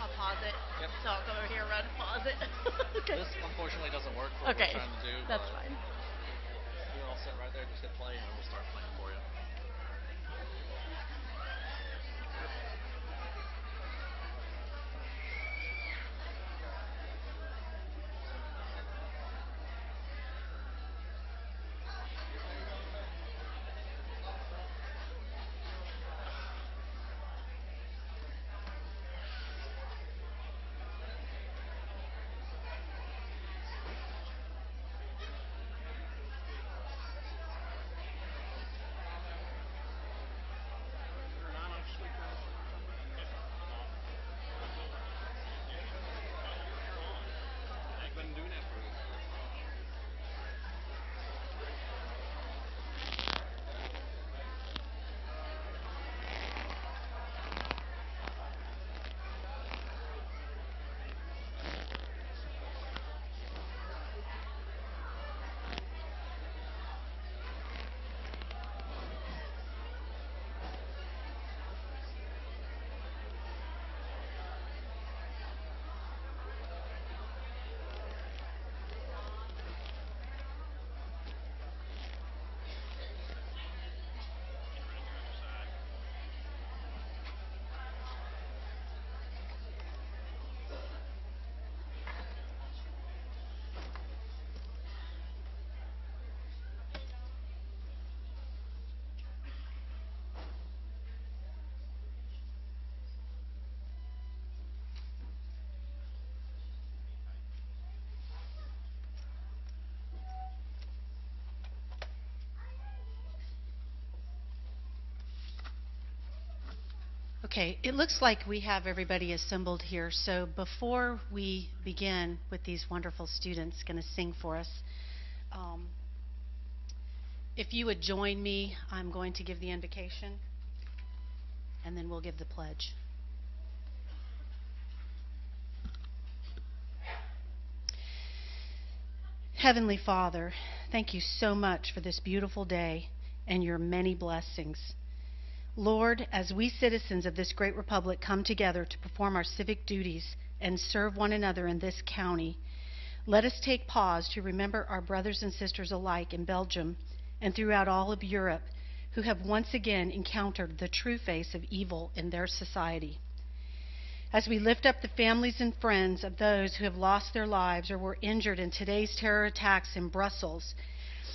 I'll pause it. Yep. So I'll come over here, run, pause it. Okay. This unfortunately doesn't work for what we're trying to do. That's fine. You're all set right there. Just hit play and we'll start playing for you. Okay, it looks like we have everybody assembled here. So before we begin with these wonderful students going to sing for us, um, if you would join me, I'm going to give the invocation, and then we'll give the pledge. Heavenly Father, thank you so much for this beautiful day and your many blessings. Lord, as we citizens of this great republic come together to perform our civic duties and serve one another in this county, let us take pause to remember our brothers and sisters alike in Belgium and throughout all of Europe who have once again encountered the true face of evil in their society. As we lift up the families and friends of those who have lost their lives or were injured in today's terror attacks in Brussels,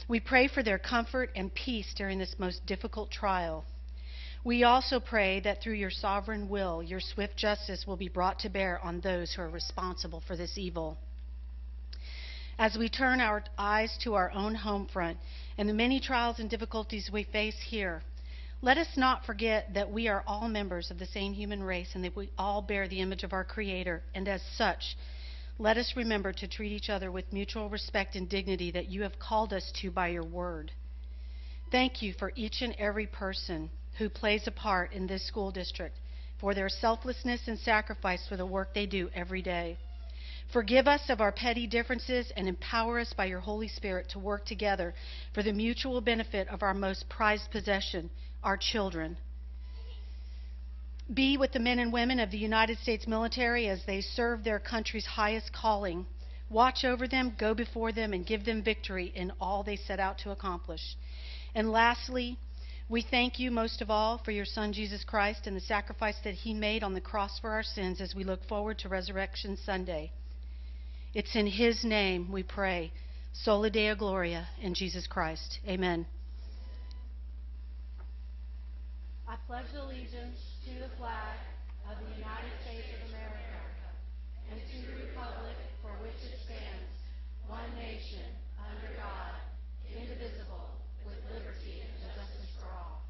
we pray for their comfort and peace during this most difficult trial. We also pray that through your sovereign will, your swift justice will be brought to bear on those who are responsible for this evil. As we turn our eyes to our own home front and the many trials and difficulties we face here, let us not forget that we are all members of the same human race and that we all bear the image of our Creator. And as such, let us remember to treat each other with mutual respect and dignity that you have called us to by your word. Thank you for each and every person who plays a part in this school district, for their selflessness and sacrifice for the work they do every day. Forgive us of our petty differences and empower us by your Holy Spirit to work together for the mutual benefit of our most prized possession, our children. Be with the men and women of the United States military as they serve their country's highest calling. Watch over them, go before them, and give them victory in all they set out to accomplish. And lastly, we thank you most of all for your Son, Jesus Christ, and the sacrifice that he made on the cross for our sins as we look forward to Resurrection Sunday. It's in his name we pray. Sola Deo Gloria in Jesus Christ. Amen. I pledge allegiance to the flag of the United States of America and to the republic for which it stands, one nation, under God, indivisible, with liberty and justice for all.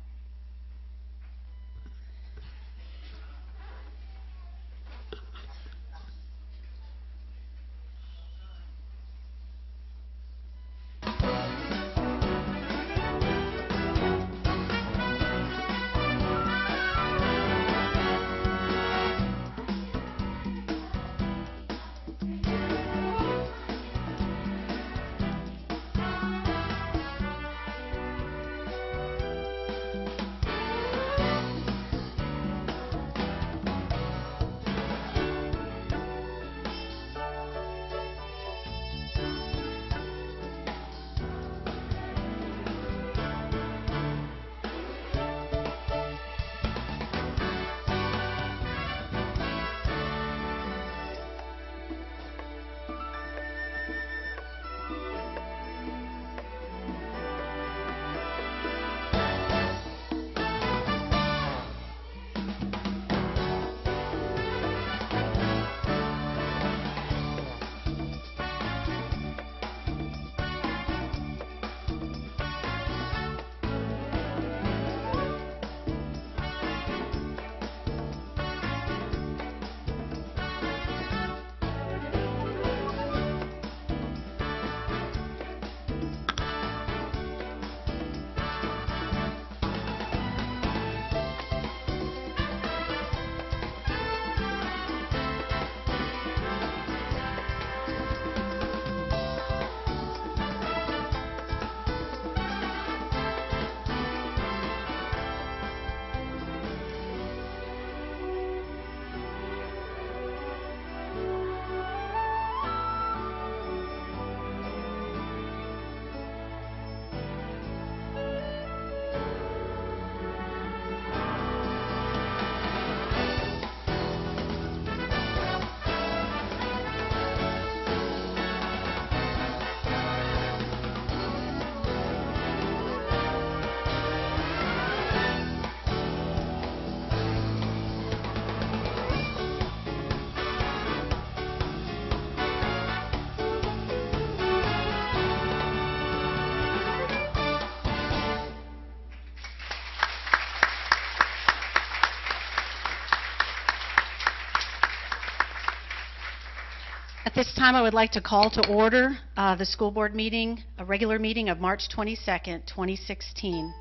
At this time, I would like to call to order the school board meeting, a regular meeting of March 22nd, 2016.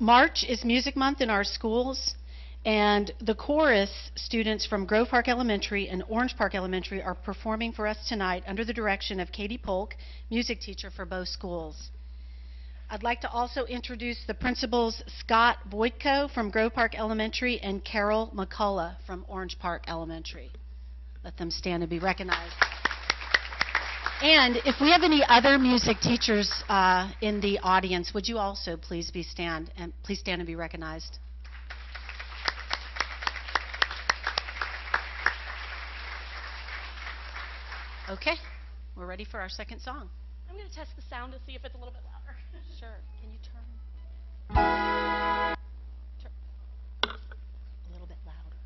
March is Music Month in our schools, And the chorus students from Grove Park Elementary and Orange Park Elementary are performing for us tonight under the direction of Katie Polk, music teacher for both schools. I'd like to also introduce the principals Scott Voitko from Grove Park Elementary and Carol McCullough from Orange Park Elementary. Let them stand and be recognized. And if we have any other music teachers in the audience, would you also please stand and be recognized? Okay, we're ready for our second song. I'm going to test the sound to see if it's a little bit louder. Sure. Can you turn a little bit louder?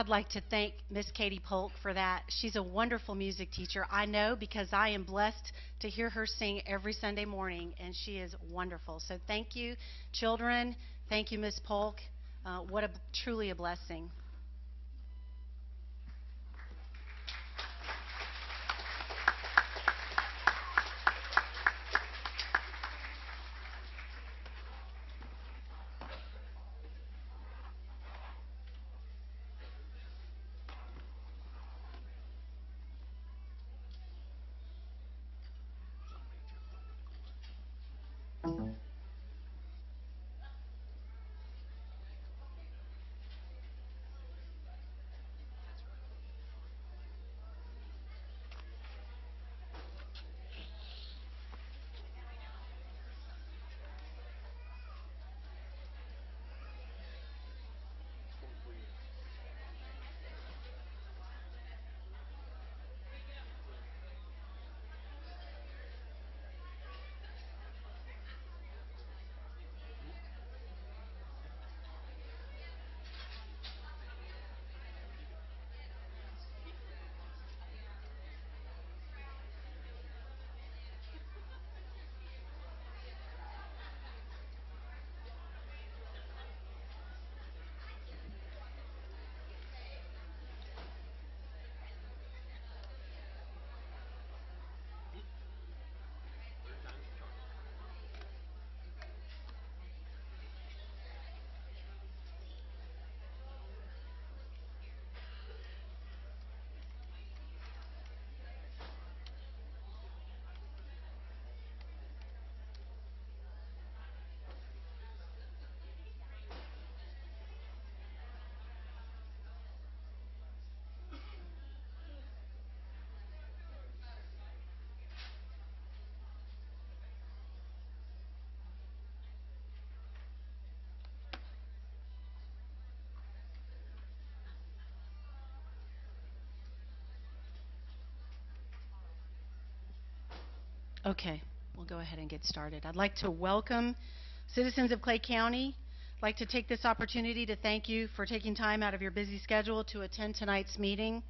I'd like to thank Miss Katie Polk for that. She's a wonderful music teacher. I know because I am blessed to hear her sing every Sunday morning, and she is wonderful. So thank you, children. Thank you, Miss Polk. What a truly a blessing. Okay, we'll go ahead and get started. I'd like to welcome citizens of Clay County. I'd like to take this opportunity to thank you for taking time out of your busy schedule to attend tonight's meeting.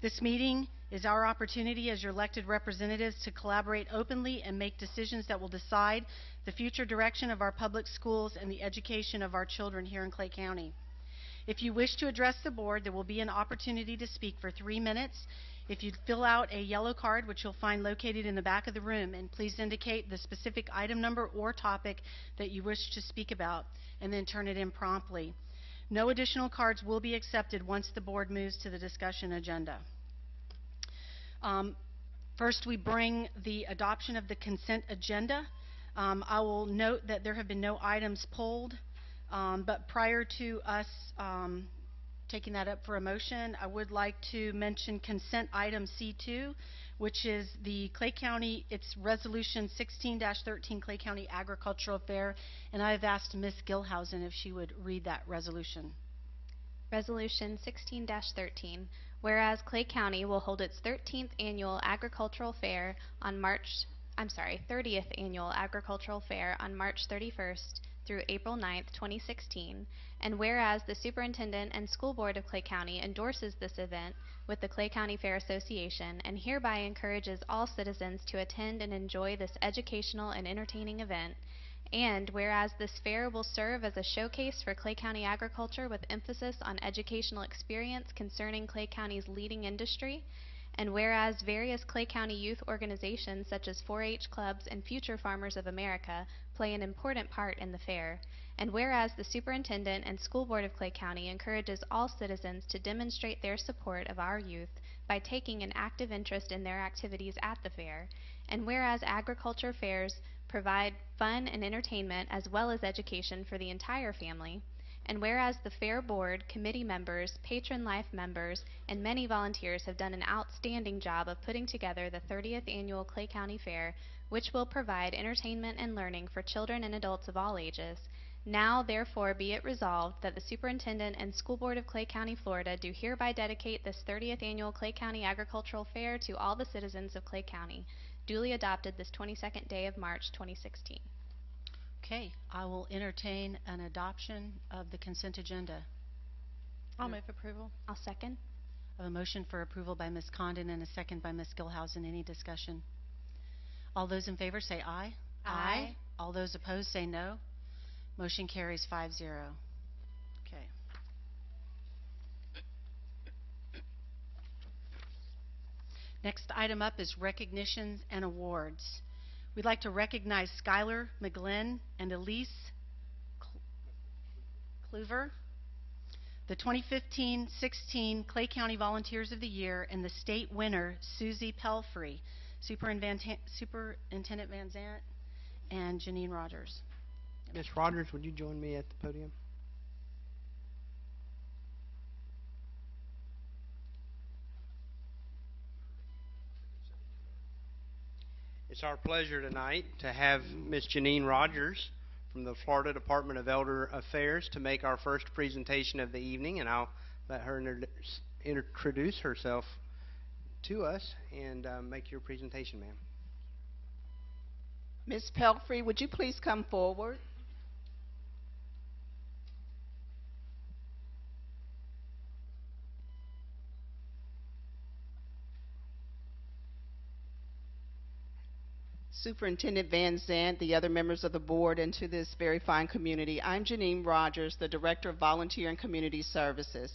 This meeting is our opportunity as your elected representatives to collaborate openly and make decisions that will decide the future direction of our public schools and the education of our children here in Clay County. If you wish to address the board, there will be an opportunity to speak for 3 minutes. If you fill out a yellow card, which you'll find located in the back of the room, and please indicate the specific item number or topic that you wish to speak about, and then turn it in promptly. No additional cards will be accepted once the board moves to the discussion agenda. First, we bring the adoption of the consent agenda. I will note that there have been no items pulled, but prior to us taking that up for a motion, I would like to mention consent item C2, which is the Clay County, it's resolution 16-13 Clay County Agricultural Fair, and I've asked Ms. Gilhausen if she would read that resolution. Resolution 16-13, whereas Clay County will hold its 13th annual agricultural fair on 30th annual agricultural fair on March 31st through April 9th, 2016, and whereas the Superintendent and School Board of Clay County endorses this event with the Clay County Fair Association and hereby encourages all citizens to attend and enjoy this educational and entertaining event, and whereas this fair will serve as a showcase for Clay County agriculture with emphasis on educational experience concerning Clay County's leading industry, and whereas various Clay County youth organizations such as 4-H clubs and Future Farmers of America play an important part in the fair, and whereas the Superintendent and School Board of Clay County encourages all citizens to demonstrate their support of our youth by taking an active interest in their activities at the fair, and whereas agriculture fairs provide fun and entertainment as well as education for the entire family, and whereas the Fair Board, committee members, patron life members, and many volunteers have done an outstanding job of putting together the 30th Annual Clay County Fair, which will provide entertainment and learning for children and adults of all ages, now therefore be it resolved that the Superintendent and School Board of Clay County, Florida do hereby dedicate this 30th Annual Clay County Agricultural Fair to all the citizens of Clay County, duly adopted this 22nd day of March 2016. Okay, I will entertain an adoption of the consent agenda. I'll move approval. I'll second. I have a motion for approval by Ms. Condon and a second by Ms. Gilhousen. Any discussion? All those in favor say aye. Aye. All those opposed say no. Motion carries 5-0. Okay. Next item up is recognitions and awards. We'd like to recognize Skylar McGlynn and Elise Kluver, the 2015-16 Clay County Volunteers of the Year, and the state winner, Susie Pelfrey, Superintendent Van Zant, and Janine Rogers. Ms. Rogers, would you join me at the podium? It's our pleasure tonight to have Ms. Janine Rogers from the Florida Department of Elder Affairs to make our first presentation of the evening, and I'll let her introduce herself to us and make your presentation, ma'am. Ms. Pelfrey, would you please come forward? Superintendent Van Zant, the other members of the board, and to this very fine community. I'm Janine Rogers, the Director of Volunteer and Community Services.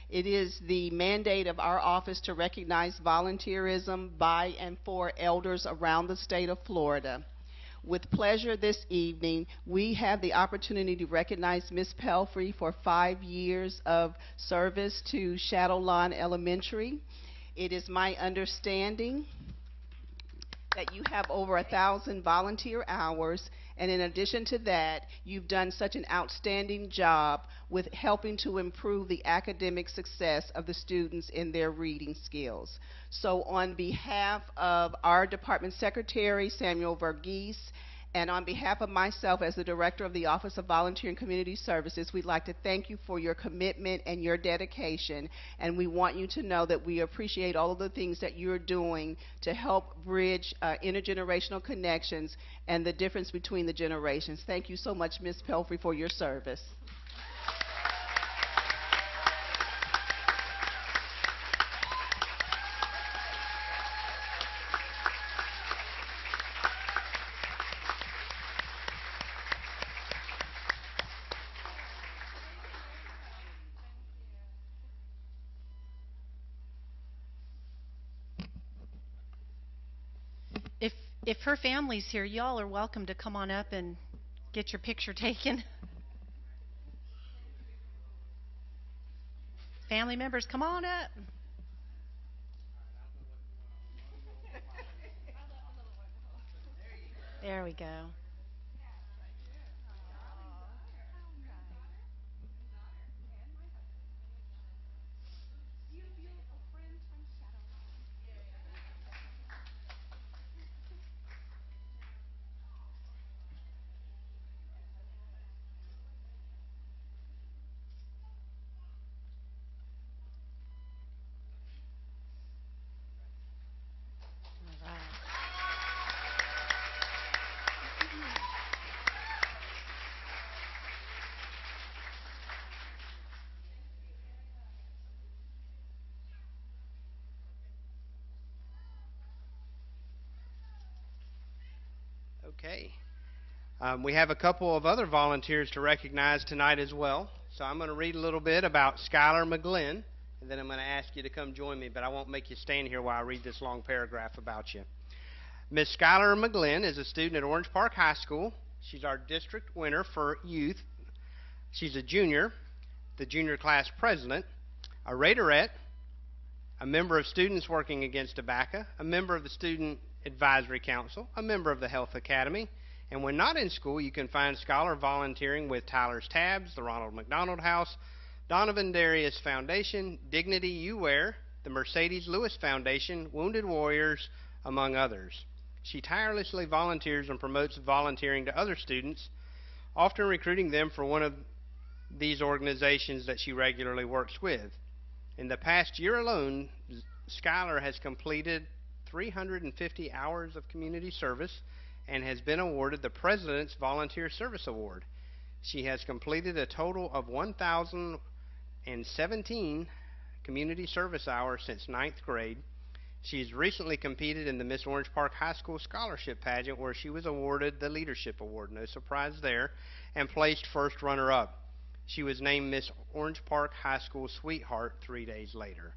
It is the mandate of our office to recognize volunteerism by and for elders around the state of Florida. With pleasure this evening, we have the opportunity to recognize Ms. Pelfrey for 5 years of service to Shadow Lawn Elementary. It is my understanding that you have over 1,000 volunteer hours, and in addition to that, you've done such an outstanding job with helping to improve the academic success of the students in their reading skills. So on behalf of our department secretary, Samuel Verghese, and on behalf of myself as the Director of the Office of Volunteer and Community Services, we'd like to thank you for your commitment and your dedication, and we want you to know that we appreciate all of the things that you're doing to help bridge intergenerational connections and the difference between the generations. Thank you so much, Ms. Pelfrey, for your service. If her family's here, y'all are welcome to come on up and get your picture taken. Family members, come on up. There we go. Okay. We have a couple of other volunteers to recognize tonight as well. So I'm going to read a little bit about Skylar McGlynn, and then I'm going to ask you to come join me, but I won't make you stand here while I read this long paragraph about you. Ms. Skylar McGlynn is a student at Orange Park High School. She's our district winner for youth. She's a junior, the junior class president, a Raiderette, a member of Students Working Against Tobacco, a member of the Student Advisory Council, a member of the Health Academy, and when not in school, you can find Skylar volunteering with Tyler's Tabs, the Ronald McDonald House, Donovan Darius Foundation, Dignity You Wear, the Mercedes Lewis Foundation, Wounded Warriors, among others. She tirelessly volunteers and promotes volunteering to other students, often recruiting them for one of these organizations that she regularly works with. In the past year alone, Skylar has completed 350 hours of community service and has been awarded the President's Volunteer Service Award. She has completed a total of and 17 community service hours since ninth grade. She's recently competed in the Miss Orange Park High School Scholarship Pageant, where she was awarded the Leadership Award, no surprise there, and placed first runner-up. She was named Miss Orange Park High School Sweetheart 3 days later.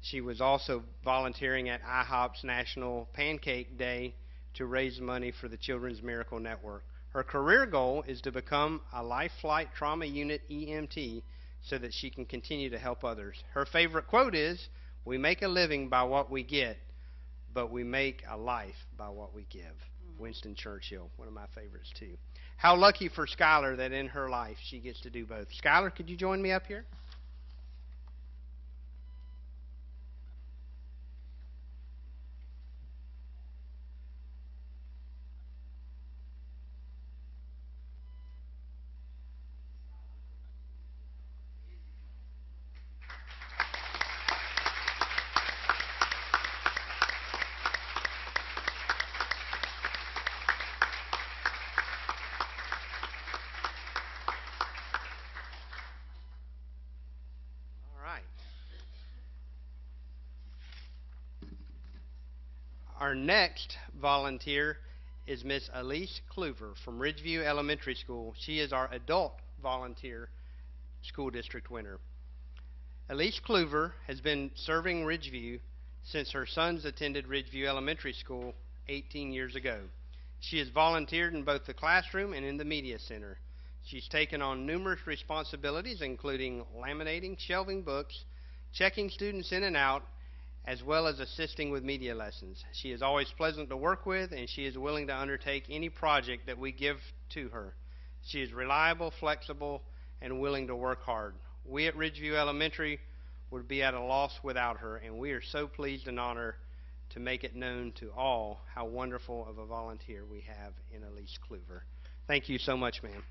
She was also volunteering at IHOP's National Pancake Day to raise money for the Children's Miracle Network. Her career goal is to become a Life Flight Trauma Unit EMT so that she can continue to help others. Her favorite quote is, "We make a living by what we get, but we make a life by what we give." Winston Churchill, one of my favorites too. How lucky for Skylar that in her life she gets to do both. Skylar, could you join me up here? Our next volunteer is Miss Elise Kluver from Ridgeview Elementary School. She is our adult volunteer school district winner. Elise Kluver has been serving Ridgeview since her sons attended Ridgeview Elementary School 18 years ago. She has volunteered in both the classroom and in the media center. She's taken on numerous responsibilities, including laminating, shelving books, checking students in and out, as well as assisting with media lessons. She is always pleasant to work with, and she is willing to undertake any project that we give to her. She is reliable, flexible, and willing to work hard. We at Ridgeview Elementary would be at a loss without her, and we are so pleased and honored to make it known to all how wonderful of a volunteer we have in Elise Kluver. Thank you so much, ma'am.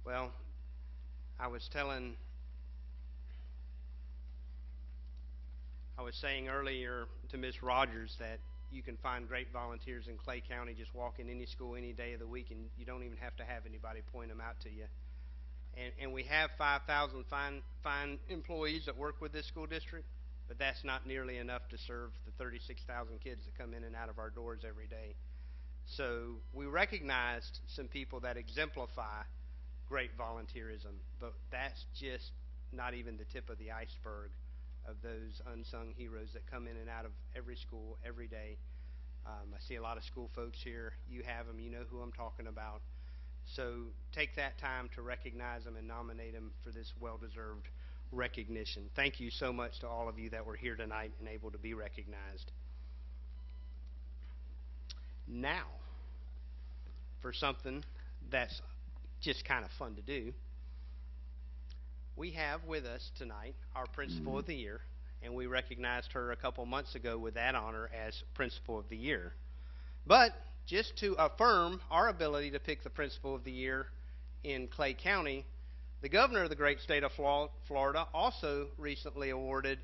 Well, I was saying earlier to Ms. Rogers that you can find great volunteers in Clay County. Just walk in any school any day of the week, and you don't even have to have anybody point them out to you. And we have 5,000 fine employees that work with this school district, but that's not nearly enough to serve the 36,000 kids that come in and out of our doors every day. So we recognized some people that exemplify great volunteerism, but that's just not even the tip of the iceberg of those unsung heroes that come in and out of every school every day. I see a lot of school folks here. You have them. You know who I'm talking about. So take that time to recognize them and nominate them for this well-deserved recognition. Thank you so much to all of you that were here tonight and able to be recognized. Now, for something that's just kind of fun to do, we have with us tonight our Principal of the Year, and we recognized her a couple months ago with that honor as Principal of the Year. But just to affirm our ability to pick the Principal of the Year in Clay County, the Governor of the great state of Florida also recently awarded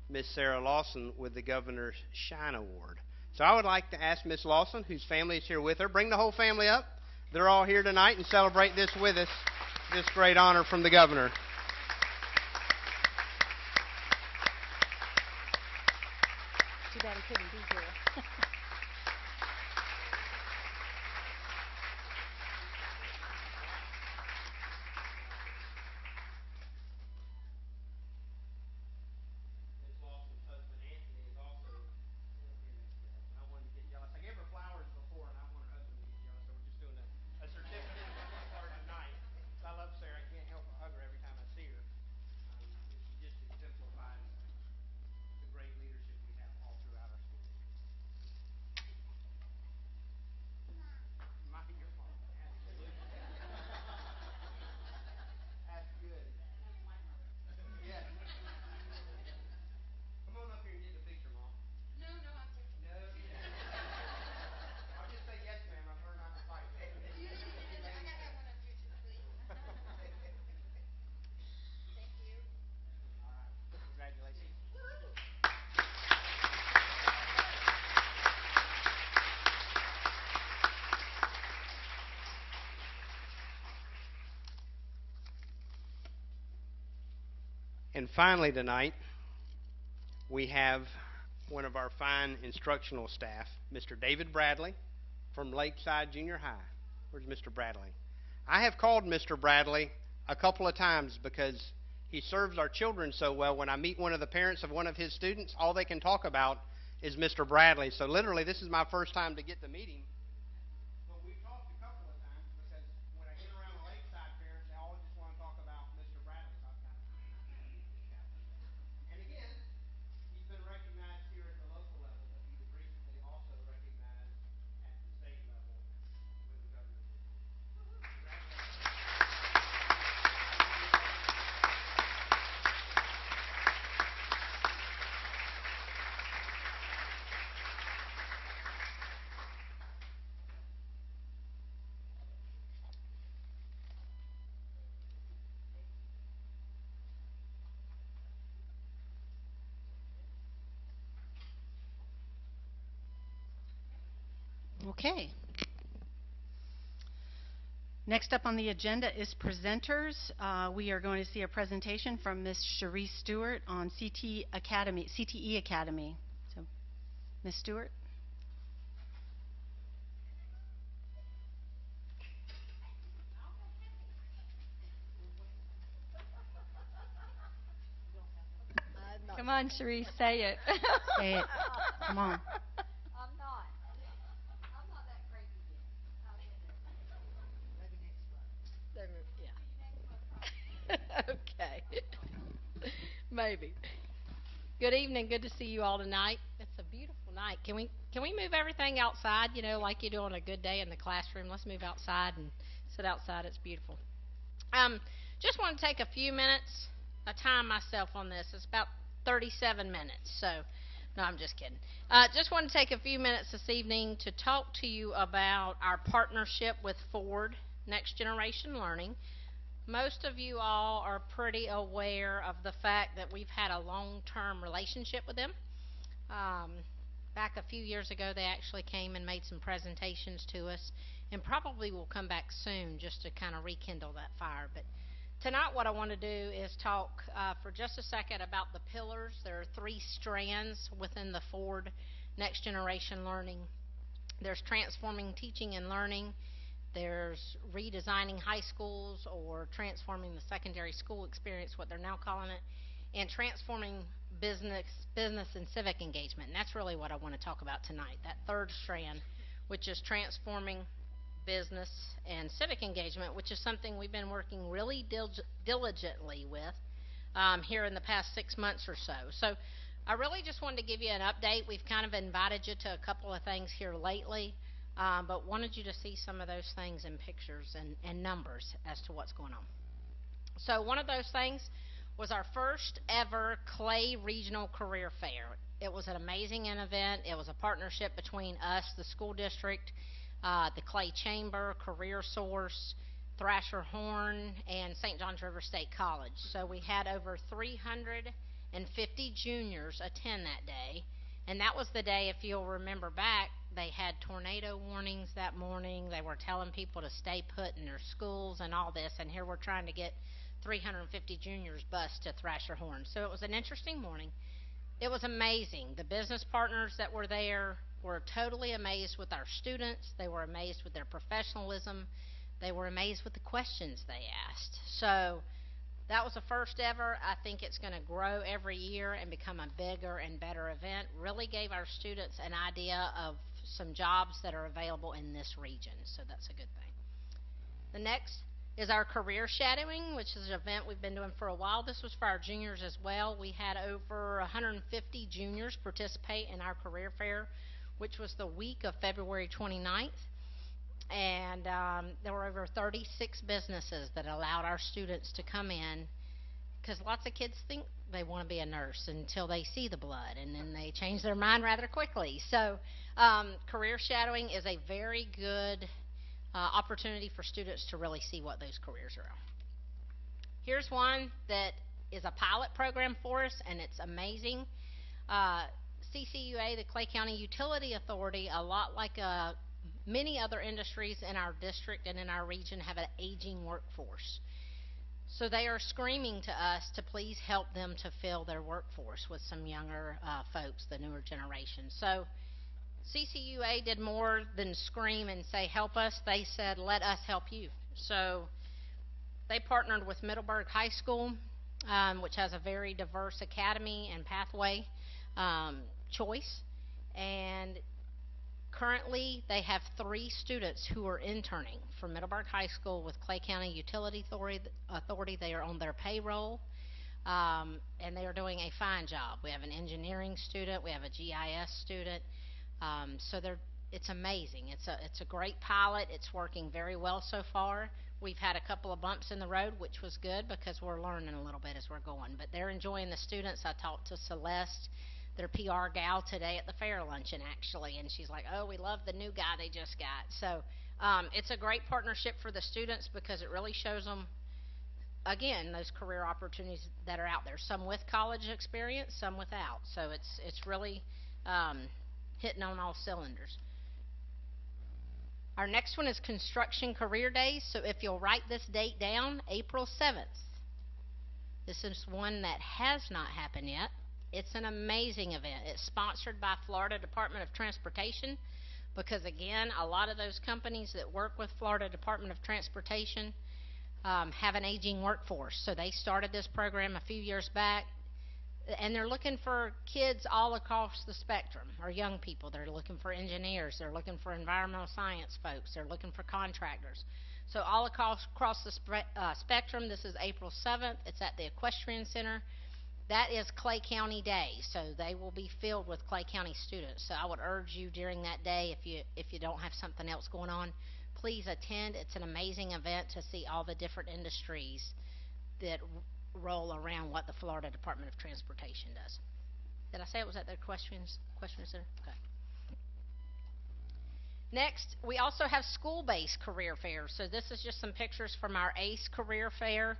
Miss Sarah Lawson with the Governor's Shine Award. So I would like to ask Miss Lawson, whose family is here with her, bring the whole family up. They're all here tonight and celebrate this with us, this great honor from the Governor. Too bad he couldn't be here. And finally tonight, we have one of our fine instructional staff, Mr. David Bradley from Lakeside Junior High. Where's Mr. Bradley? I have called Mr. Bradley a couple of times because he serves our children so well. When I meet one of the parents of one of his students, all they can talk about is Mr. Bradley. So literally, this is my first time to get to meet him. But we've talked a couple of times because when I get around the Lakeside parents, they all just want to talk about Mr. Bradley. So I've got and again, he's been recognized here at the local level, but he was recently also recognized at the state level with the governor's report. Congratulations. Okay. Next up on the agenda is presenters. We are going to see a presentation from Ms. Cherie Stewart on CTE Academy. So, Ms. Stewart. Come on, Cherie, say it. Say it. Come on. Okay. Maybe. Good evening. Good to see you all tonight. It's a beautiful night. Can we move everything outside, you know, like you do on a good day in the classroom? Let's move outside and sit outside. It's beautiful. Just want to take a few minutes. I time myself on this. It's about 37 minutes. So, no, I'm just kidding. Just want to take a few minutes this evening to talk to you about our partnership with Ford Next Generation Learning. Most of you all are pretty aware of the fact that we've had a long-term relationship with them. Back a few years ago, they actually came and made some presentations to us, and probably will come back soon just to kind of rekindle that fire. But tonight what I want to do is talk for just a second about the pillars. There are 3 strands within the Ford Next Generation Learning. There's transforming teaching and learning. There's redesigning high schools or transforming the secondary school experience, what they're now calling it, and transforming business and civic engagement. And that's really what I want to talk about tonight, that 3rd strand, which is transforming business and civic engagement, which is something we've been working really diligently with here in the past 6 months or so. So I really just wanted to give you an update. We've kind of invited you to a couple of things here lately. But wanted you to see some of those things in pictures and numbers as to what's going on. So one of those things was our first ever Clay Regional Career Fair. It was an amazing event. It was a partnership between us, the school district, the Clay Chamber, Career Source, Thrasher Horn, and St. Johns River State College. So we had over 350 juniors attend that day. And that was the day, if you'll remember back, they had tornado warnings that morning. They were telling people to stay put in their schools and all this. And here we're trying to get 350 juniors bused to Thrasher Horn. So it was an interesting morning. It was amazing. The business partners that were there were totally amazed with our students. They were amazed with their professionalism. They were amazed with the questions they asked. So that was the first ever. I think it's going to grow every year and become a bigger and better event. Really gave our students an idea of some jobs that are available in this region, so that's a good thing. The next is our career shadowing, which is an event we've been doing for a while. This was for our juniors as well. We had over 150 juniors participate in our career fair, which was the week of February 29th. And there were over 36 businesses that allowed our students to come in, because lots of kids think they want to be a nurse until they see the blood, and then they change their mind rather quickly. So career shadowing is a very good opportunity for students to really see what those careers are. Here's one that is a pilot program for us, and it's amazing. CCUA, the Clay County Utility Authority, a lot like many other industries in our district and in our region, have an aging workforce. So they are screaming to us to please help them to fill their workforce with some younger folks, the newer generation. So CCUA did more than scream and say, help us. They said, let us help you. So they partnered with Middleburg High School, which has a very diverse academy and pathway choice. And currently, they have 3 students who are interning for Middleburg High School with Clay County Utility Authority. They are on their payroll, and they are doing a fine job. We have an engineering student. We have a GIS student. So it's amazing. It's a great pilot. It's working very well so far. We've had a couple of bumps in the road, which was good because we're learning a little bit as we're going. But they're enjoying the students. I talked to Celeste, their PR gal, today at the fair luncheon, actually, and she's like, oh, we love the new guy they just got. So it's a great partnership for the students because it really shows them, again, those career opportunities that are out there, some with college experience, some without. So it's really hitting on all cylinders. Our next one is Construction Career Days. So if you'll write this date down, April 7th. This is one that has not happened yet. It's an amazing event. It's sponsored by Florida Department of Transportation because, again, a lot of those companies that work with Florida Department of Transportation have an aging workforce. So they started this program a few years back, and they're looking for kids all across the spectrum, or young people. They're looking for engineers. They're looking for environmental science folks. They're looking for contractors. So all across the spectrum, this is April 7th. It's at the Equestrian Center. That is Clay County Day, so they will be filled with Clay County students. So I would urge you during that day, if you don't have something else going on, please attend. It's an amazing event to see all the different industries that roll around what the Florida Department of Transportation does. Did I say it was at the Equestrian Center? Okay. Next, we also have school-based career fairs. So this is just some pictures from our ACE career fair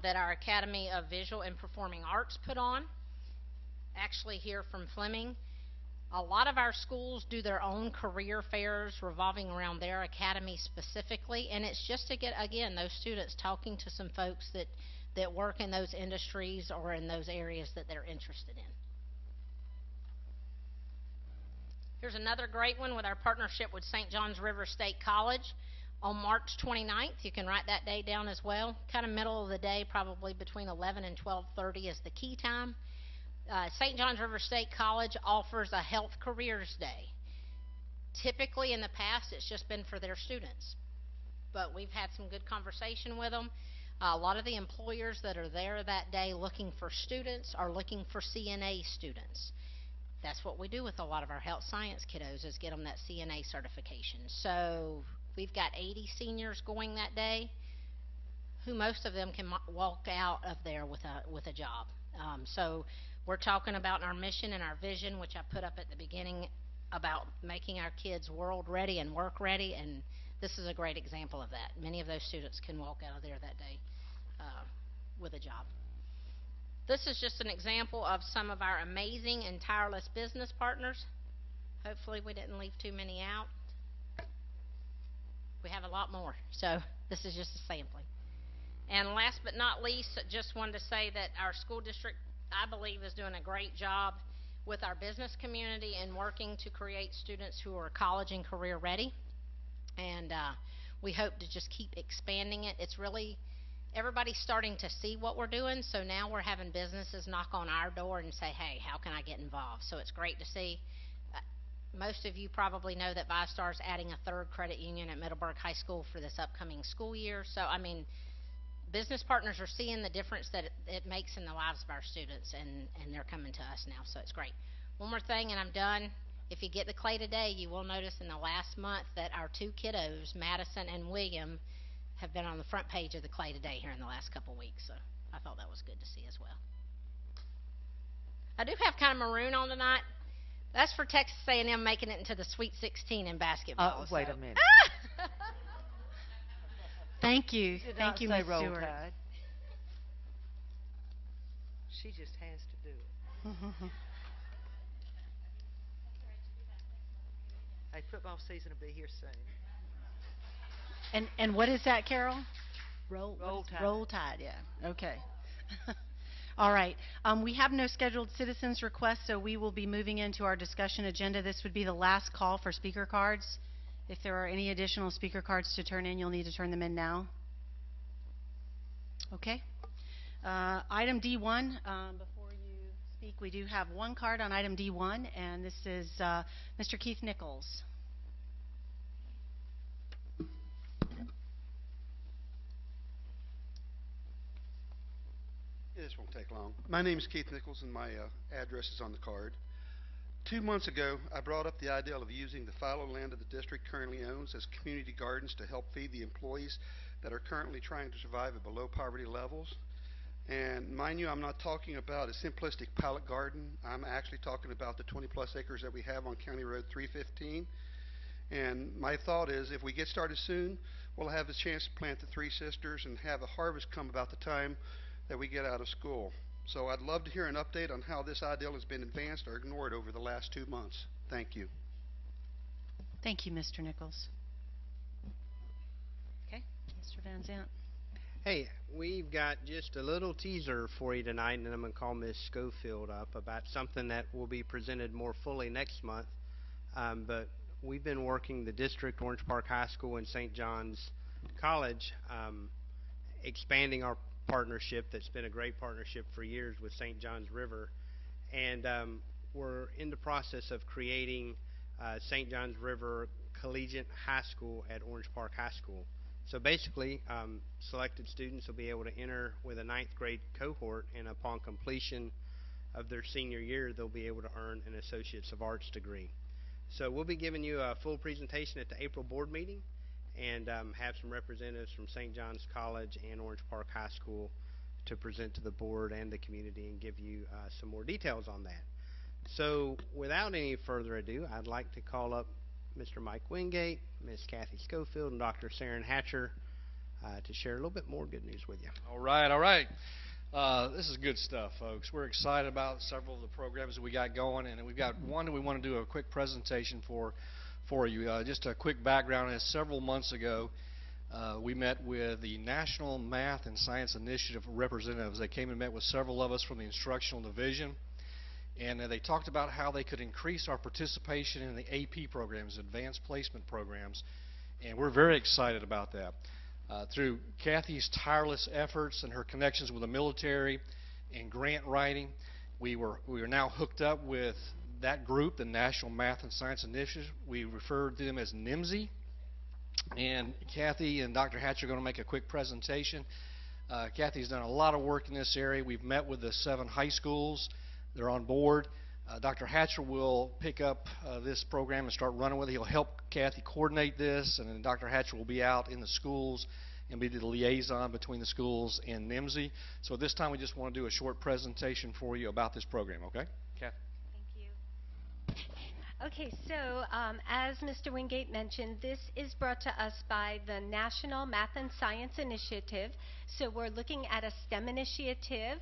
that our Academy of Visual and Performing Arts put on, actually here from Fleming. A lot of our schools do their own career fairs revolving around their academy specifically, and it's just to get, again, those students talking to some folks that work in those industries or in those areas that they're interested in. Here's another great one with our partnership with St. John's River State College. On March 29th, you can write that day down as well. Kind of middle of the day, probably between 11 and 12:30 is the key time. St. John's River State College offers a health careers day. Typically in the past, it's just been for their students. But we've had some good conversation with them. A lot of the employers that are there that day looking for students are looking for CNA students. That's what we do with a lot of our health science kiddos, is get them that CNA certification. So we've got 80 seniors going that day, who most of them can walk out of there with a job. So we're talking about our mission and our vision, which I put up at the beginning, about making our kids world ready and work ready, and this is a great example of that. Many of those students can walk out of there that day with a job. This is just an example of some of our amazing and tireless business partners. Hopefully we didn't leave too many out. We have a lot more, so this is just a sampling. And last but not least, just wanted to say that our school district, I believe, is doing a great job with our business community and working to create students who are college and career ready. And we hope to just keep expanding it. It's really, everybody's starting to see what we're doing, so now we're having businesses knock on our door and say, hey, how can I get involved? So it's great to see. Most of you probably know that VyStar is adding a 3rd credit union at Middleburg High School for this upcoming school year. So, I mean, business partners are seeing the difference that it makes in the lives of our students, and they're coming to us now, so it's great. One more thing, and I'm done. If you get the Clay today, you will notice in the last month that our 2 kiddos, Madison and William, have been on the front page of the Clay today here in the last couple weeks, so I thought that was good to see as well. I do have kind of maroon on tonight. That's for Texas A&M making it into the Sweet 16 in basketball. Wait a minute. Thank you. Thank you, Ms. Stewart. Tide. She just has to do it. Hey, football season will be here soon. And what is that, Carol? Roll Tide, yeah. Okay. All right. We have no scheduled citizens requests, so we will be moving into our discussion agenda. This would be the last call for speaker cards. If there are any additional speaker cards to turn in, you'll need to turn them in now. Okay. Item D1, before you speak, we do have one card on item D1, and this is Mr. Keith Nichols. This won't take long. My name is Keith Nichols, and my address is on the card. 2 months ago, I brought up the idea of using the fallow land of the district currently owns as community gardens to help feed the employees that are currently trying to survive at below poverty levels. And mind you, I'm not talking about a simplistic pallet garden. I'm actually talking about the 20-plus acres that we have on County Road 315. And my thought is, if we get started soon, we'll have a chance to plant the Three Sisters and have a harvest come about the time that we get out of school. So I'd love to hear an update on how this ideal has been advanced or ignored over the last 2 months. Thank you. Thank you, Mr. Nichols. Okay, Mr. Van Zant. Hey, we've got just a little teaser for you tonight, and I'm going to call Ms. Schofield up about something that will be presented more fully next month. But we've been working the district, Orange Park High School, and St. John's College, expanding our partnership that's been a great partnership for years with St. John's River. And we're in the process of creating St. John's River Collegiate High School at Orange Park High School. So basically, selected students will be able to enter with a 9th grade cohort, and upon completion of their senior year, they'll be able to earn an Associates of Arts degree. So we'll be giving you a full presentation at the April board meeting, and have some representatives from St. John's College and Orange Park High School to present to the board and the community and give you some more details on that. So without any further ado, I'd like to call up Mr. Mike Wingate, Ms. Kathy Schofield, and Dr. Saren Hatcher to share a little bit more good news with you. All right. This is good stuff, folks. We're excited about several of the programs that we got going, and we've got one that we want to do a quick presentation for you. Just a quick background is several months ago, we met with the National Math and Science Initiative representatives. They came and met with several of us from the instructional division, and they talked about how they could increase our participation in the AP programs, advanced placement programs, and we're very excited about that. Through Kathy's tireless efforts and her connections with the military and grant writing, we are now hooked up with that group, the National Math and Science Initiative. We refer to them as NMSI, and Kathy and Dr. Hatcher are going to make a quick presentation. Kathy's done a lot of work in this area. We've met with the 7 high schools. They're on board. Dr. Hatcher will pick up this program and start running with it. He'll help Kathy coordinate this, and then Dr. Hatcher will be out in the schools and be the liaison between the schools and NMSI. So this time we just want to do a short presentation for you about this program, okay? Kathy. Okay, so as Mr. Wingate mentioned, this is brought to us by the National Math and Science Initiative. So we're looking at a STEM initiative,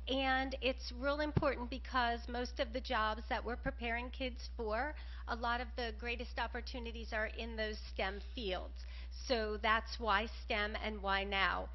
and it's real important because most of the jobs that we're preparing kids for, a lot of the greatest opportunities are in those STEM fields. So that's why STEM and why now.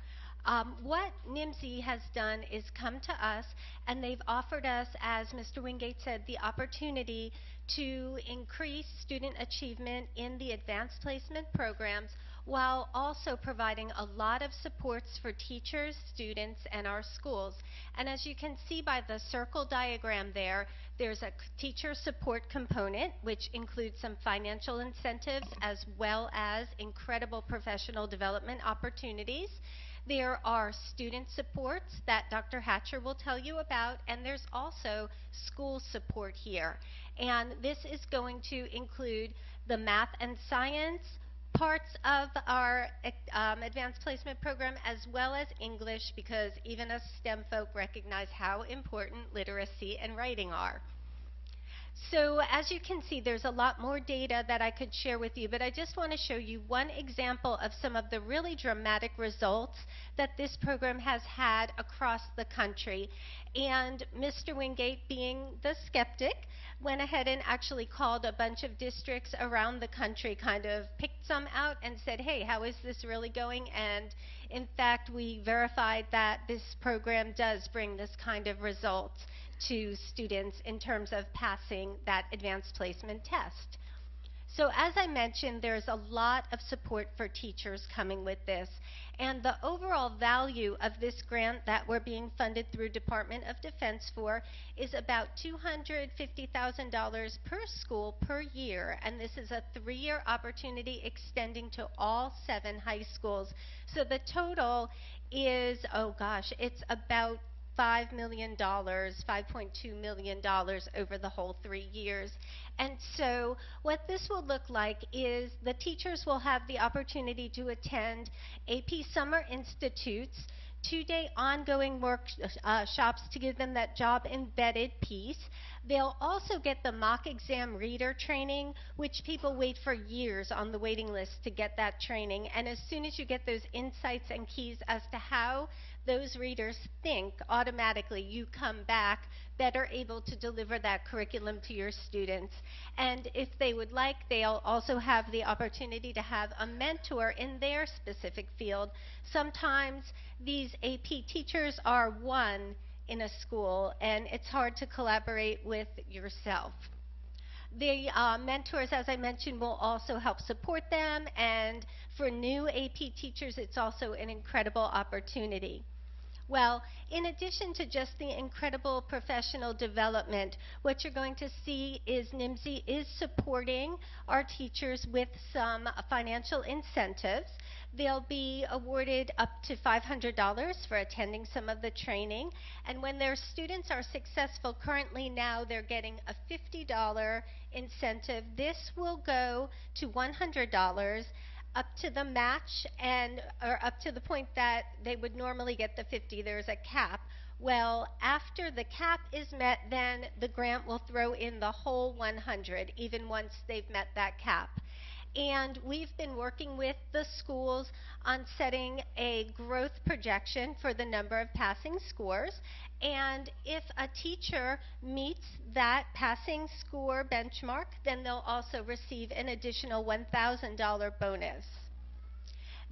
What NMSI has done is come to us, and they've offered us, as Mr. Wingate said, the opportunity to increase student achievement in the advanced placement programs while also providing a lot of supports for teachers, students, and our schools. And as you can see by the circle diagram there, there's a teacher support component, which includes some financial incentives as well as incredible professional development opportunities. There are student supports that Dr. Hatcher will tell you about, and there's also school support here. And this is going to include the math and science parts of our advanced placement program, as well as English, because even us STEM folk recognize how important literacy and writing are. So as you can see, there's a lot more data that I could share with you, but I just want to show you one example of some of the really dramatic results that this program has had across the country. And Mr. Wingate, being the skeptic, went ahead and actually called a bunch of districts around the country, kind of picked some out and said, hey, how is this really going? And in fact, we verified that this program does bring this kind of results to students in terms of passing that advanced placement test. So as I mentioned, there's a lot of support for teachers coming with this, and the overall value of this grant that we're being funded through Department of Defense for is about $250,000 per school per year, and this is a 3-year opportunity extending to all 7 high schools. So the total is, oh gosh, it's about $5 million, $5.2 million over the whole 3 years. And so what this will look like is the teachers will have the opportunity to attend AP Summer Institutes, 2-day ongoing workshops to give them that job-embedded piece. They'll also get the mock exam reader training, which people wait for years on the waiting list to get that training. And as soon as you get those insights and keys as to how those readers think, automatically you come back better able to deliver that curriculum to your students. And if they would like, they'll also have the opportunity to have a mentor in their specific field. Sometimes these AP teachers are one in a school, and it's hard to collaborate with yourself. The mentors, as I mentioned, will also help support them, and for new AP teachers, it's also an incredible opportunity. Well, in addition to just the incredible professional development, what you're going to see is NIMSY is supporting our teachers with some financial incentives. They'll be awarded up to $500 for attending some of the training. And when their students are successful, currently now they're getting a $50 incentive. This will go to $100 up to the match or up to the point that they would normally get the 50. There's a cap. Well, after the cap is met, then the grant will throw in the whole 100, even once they've met that cap. And we've been working with the schools on setting a growth projection for the number of passing scores. And if a teacher meets that passing score benchmark, then they'll also receive an additional $1,000 bonus.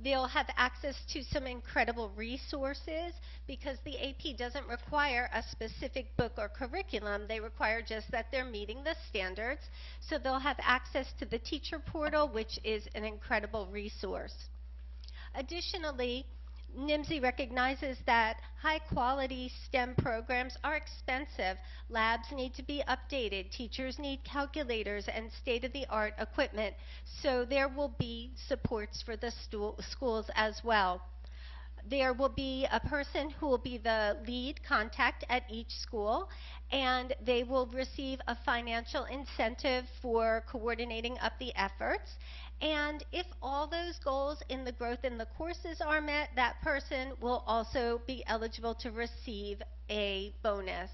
They'll have access to some incredible resources because the AP doesn't require a specific book or curriculum. They require just that they're meeting the standards. So they'll have access to the teacher portal, which is an incredible resource. Additionally, NIMSY recognizes that high-quality STEM programs are expensive. Labs need to be updated. Teachers need calculators and state-of-the-art equipment. So there will be supports for the schools as well. There will be a person who will be the lead contact at each school, and they will receive a financial incentive for coordinating up the efforts. And if all those goals in the growth in the courses are met, that person will also be eligible to receive a bonus.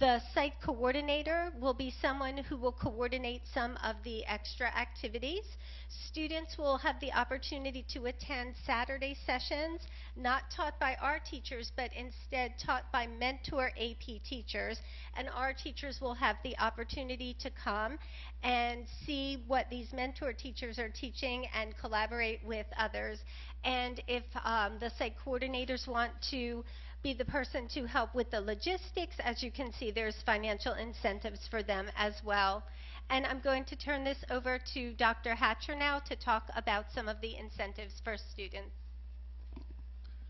The site coordinator will be someone who will coordinate some of the extra activities. Students will have the opportunity to attend Saturday sessions, not taught by our teachers, but instead taught by mentor AP teachers. And our teachers will have the opportunity to come and see what these mentor teachers are teaching and collaborate with others. And if the site coordinators want to be the person to help with the logistics, as you can see, there's financial incentives for them as well. And I'm going to turn this over to Dr. Hatcher now to talk about some of the incentives for students.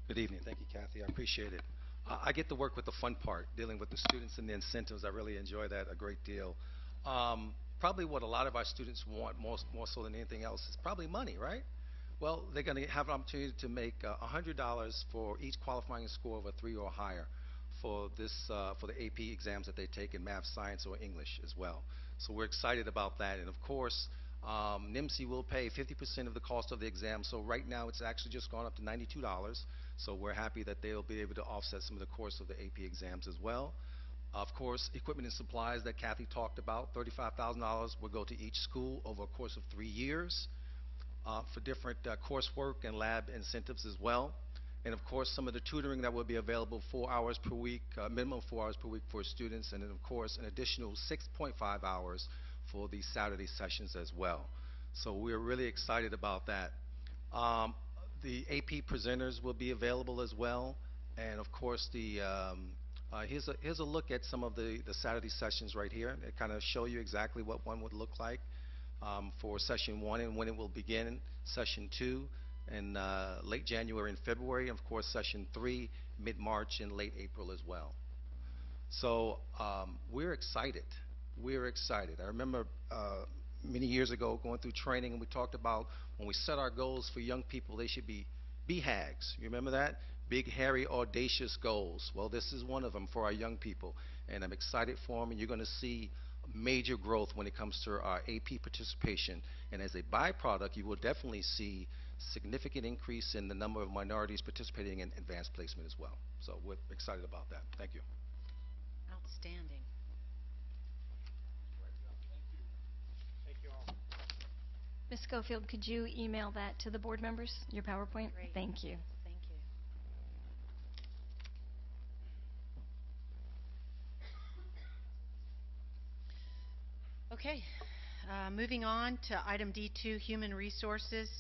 Good evening. Thank you, Kathy. I appreciate it. I get to work with the fun part, dealing with the students and the incentives. I really enjoy that a great deal. Probably what a lot of our students want more so than anything else is probably money, right? Well, they're going to have an opportunity to make $100 for each qualifying score of a 3 or higher for the AP exams that they take in math, science, or English as well. So we're excited about that. And of course, NIMSY will pay 50% of the cost of the exam. So right now it's actually just gone up to $92. So we're happy that they'll be able to offset some of the cost of the AP exams as well. Of course, equipment and supplies that Kathy talked about, $35,000 will go to each school over a course of 3 years. For different coursework and lab incentives as well. And of course, some of the tutoring that will be available 4 hours per week, minimum 4 hours per week for students, and then of course an additional 6.5 hours for the Saturday sessions as well. So we're really excited about that. The AP presenters will be available as well. And of course, here's a look at some of the Saturday sessions right here. They kind of show you exactly what one would look like for session 1 and when it will begin, session 2 in late January and February, and of course session 3 mid-March and late April as well. So we're excited. We're excited. I remember many years ago going through training, and we talked about when we set our goals for young people, they should be BHAGs. You remember that? Big, hairy, audacious goals. Well, this is one of them for our young people, and I'm excited for them, and you're going to see major growth when it comes to our AP participation. And as a byproduct, you will definitely see significant increase in the number of minorities participating in advanced placement as well. So we're excited about that. Thank you. Outstanding. Ms. Schofield, could you email that to the board members, your PowerPoint? Great. Thank you. Thank you. Okay, moving on to item D2, Human Resources,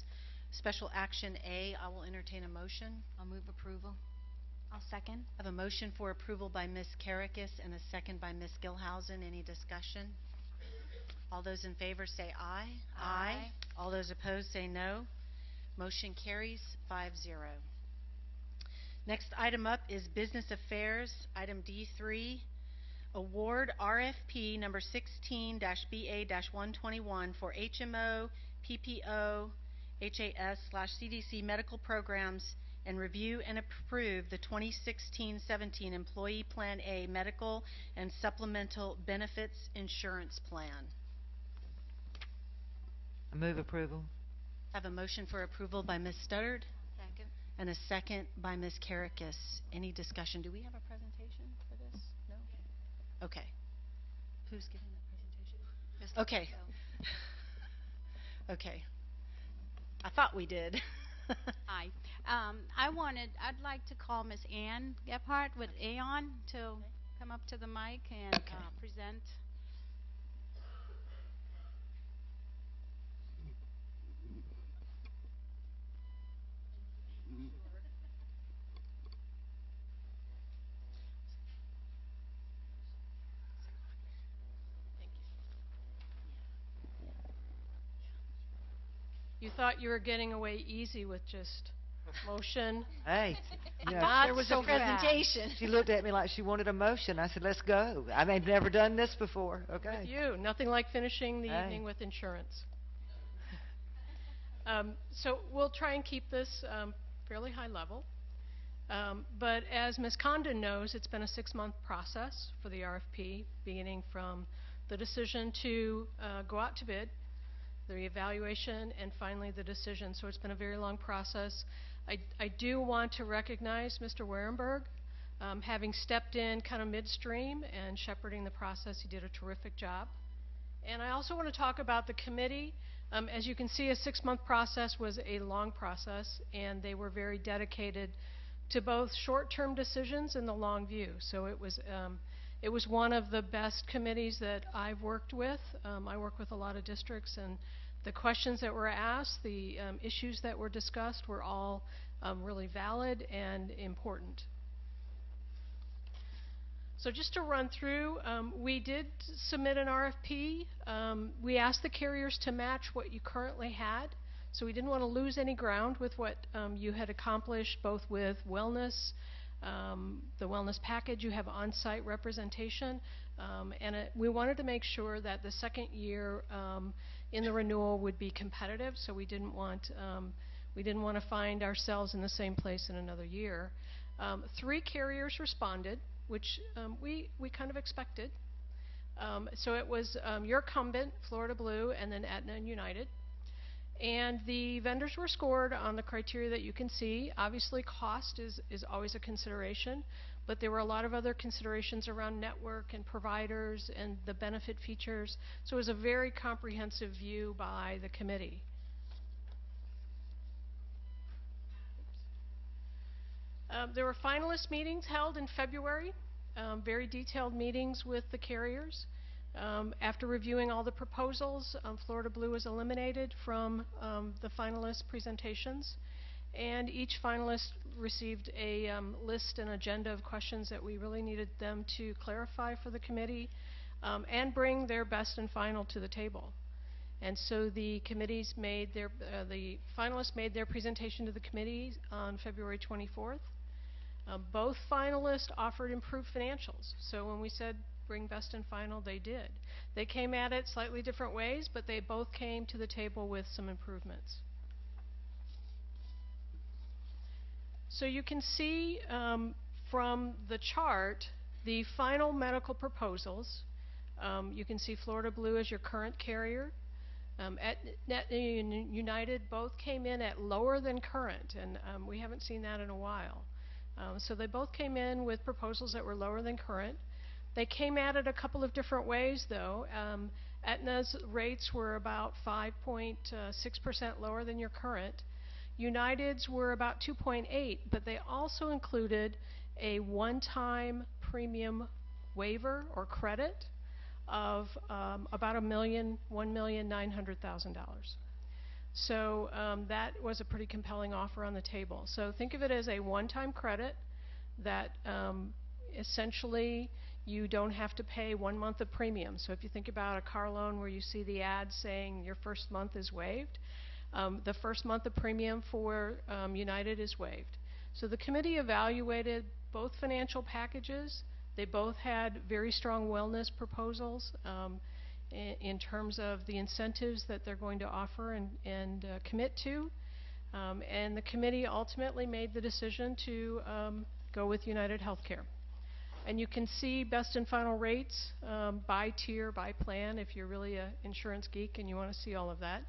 Special Action A. I will entertain a motion. I'll move approval. I'll second. I have a motion for approval by Ms. Karakis and a second by Ms. Gilhousen. Any discussion? All those in favor say aye. Aye. All those opposed say no. Motion carries 5-0. Next item up is Business Affairs, item D3. Award RFP number 16-BA-121 for HMO, PPO, HAS/CDC medical programs and review and approve the 2016-17 Employee Plan A Medical and Supplemental Benefits Insurance Plan. I move approval. I have a motion for approval by Ms. Studdard. Second. And a second by Ms. Karakis. Any discussion? Do we have a presentation for this? No? Okay. Who's giving the presentation? Okay. Okay. I thought we did. Hi. I'd like to call Miss Ann Gephardt with Aon to come up to the mic and present. You thought you were getting away easy with just motion. Hey, you know, There was a presentation. She looked at me like she wanted a motion. I said, let's go. I've never done this before. Okay. With you. Nothing like finishing the evening with insurance. So we'll try and keep this fairly high level. But as Ms. Condon knows, it's been a 6-month process for the RFP, beginning from the decision to go out to bid, the evaluation, and finally the decision. So it's been a very long process. I do want to recognize Mr. Warenberg, having stepped in kind of midstream and shepherding the process. He did a terrific job. And I also want to talk about the committee. As you can see, a 6-month process was a long process, and they were very dedicated to both short-term decisions and the long view. So it was one of the best committees that I've worked with. I work with a lot of districts, and the questions that were asked, the issues that were discussed were all really valid and important. So just to run through, we did submit an RFP. We asked the carriers to match what you currently had. So we didn't want to lose any ground with what you had accomplished, both with wellness, the wellness package. You have on-site representation, and we wanted to make sure that the second year in the renewal would be competitive. So we didn't want to find ourselves in the same place in another year. 3 carriers responded, which we kind of expected. So it was your incumbent, Florida Blue, and then Aetna and United. And the vendors were scored on the criteria that you can see. Obviously, cost is always a consideration, but there were a lot of other considerations around network and providers and the benefit features. So it was a very comprehensive view by the committee. There were finalist meetings held in February, very detailed meetings with the carriers. After reviewing all the proposals, Florida Blue was eliminated from the finalist presentations, and each finalist received a list and agenda of questions that we really needed them to clarify for the committee and bring their best and final to the table. And so the committees made the finalists made their presentation to the committee on February 24th. Both finalists offered improved financials. So when we said bring best and final, they did. They came at it slightly different ways, but they both came to the table with some improvements. So you can see from the chart the final medical proposals. You can see Florida Blue as your current carrier. Aetna and United both came in at lower than current, and we haven't seen that in a while. So they both came in with proposals that were lower than current. They came at it a couple of different ways, though. Aetna's rates were about 5.6% lower than your current. United's were about 2.8, but they also included a one-time premium waiver or credit of about $1,900,000. So that was a pretty compelling offer on the table. So think of it as a one-time credit that essentially you don't have to pay 1 month of premium. So if you think about a car loan where you see the ad saying your first month is waived, the first month of premium for United is waived. So the committee evaluated both financial packages. They both had very strong wellness proposals in terms of the incentives that they're going to offer and commit to. And the committee ultimately made the decision to go with United Healthcare. And you can see best and final rates by tier, by plan, if you're really an insurance geek and you want to see all of that.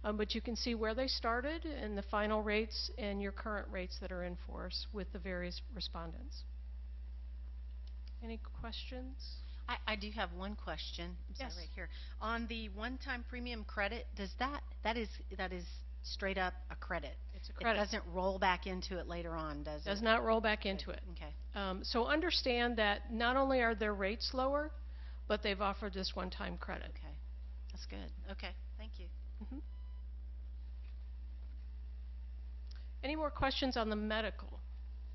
But you can see where they started and the final rates and your current rates that are in force with the various respondents. Any questions? I do have one question. I'm sorry, right here. On the one-time premium credit, that is straight up a credit? It's a credit. It doesn't roll back into it later on, does it? Does not roll back into it. Okay. So understand that not only are their rates lower, but they've offered this one-time credit. Okay. That's good. Okay. Thank you. Mm-hmm. Any more questions on the medical?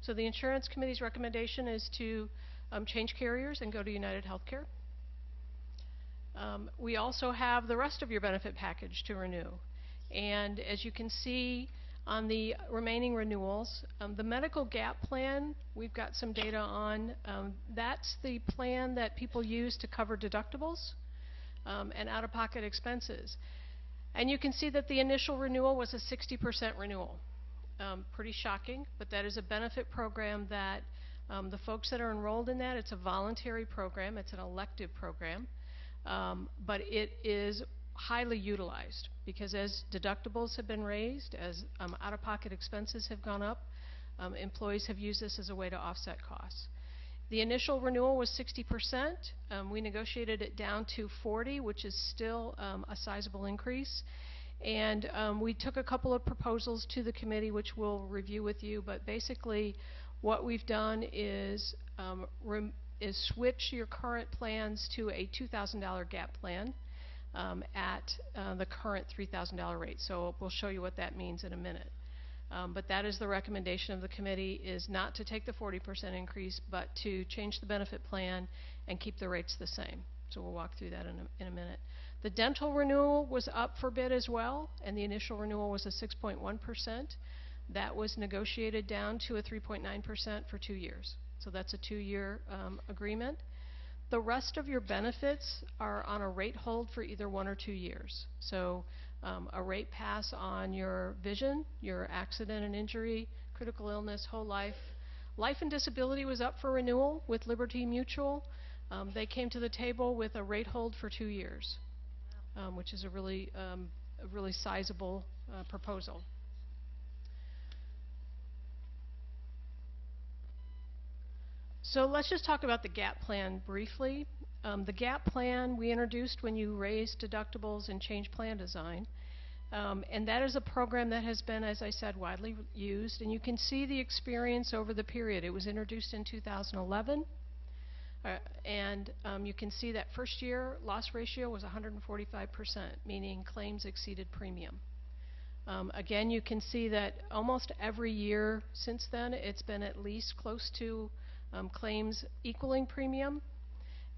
So the insurance committee's recommendation is to change carriers and go to United Healthcare. We also have the rest of your benefit package to renew. And as you can see on the remaining renewals, the medical gap plan, we've got some data on. That's the plan that people use to cover deductibles and out-of-pocket expenses. And you can see that the initial renewal was a 60% renewal. Pretty shocking, but that is a benefit program that the folks that are enrolled in that, it's a voluntary program, it's an elective program, but it is highly utilized because as deductibles have been raised, as out-of-pocket expenses have gone up, employees have used this as a way to offset costs. The initial renewal was 60%. We negotiated it down to 40%, which is still a sizable increase. And we took a couple of proposals to the committee, which we'll review with you. But basically, what we've done is switch your current plans to a $2,000 gap plan at the current $3,000 rate. So we'll show you what that means in a minute. But that is the recommendation of the committee, is not to take the 40% increase, but to change the benefit plan and keep the rates the same. So we'll walk through that in a minute. The dental renewal was up for bid as well, and the initial renewal was a 6.1%. That was negotiated down to a 3.9% for 2 years. So that's a 2-year agreement. The rest of your benefits are on a rate hold for either 1 or 2 years. So a rate pass on your vision, your accident and injury, critical illness, whole life. Life and disability was up for renewal with Liberty Mutual. They came to the table with a rate hold for 2 years, which is a really sizable proposal. So let's just talk about the GAP plan briefly. The GAP plan we introduced when you raised deductibles and changed plan design. And that is a program that has been, as I said, widely used. And you can see the experience over the period. It was introduced in 2011. And you can see that first year loss ratio was 145%, meaning claims exceeded premium. Again, you can see that almost every year since then, it's been at least close to claims equaling premium.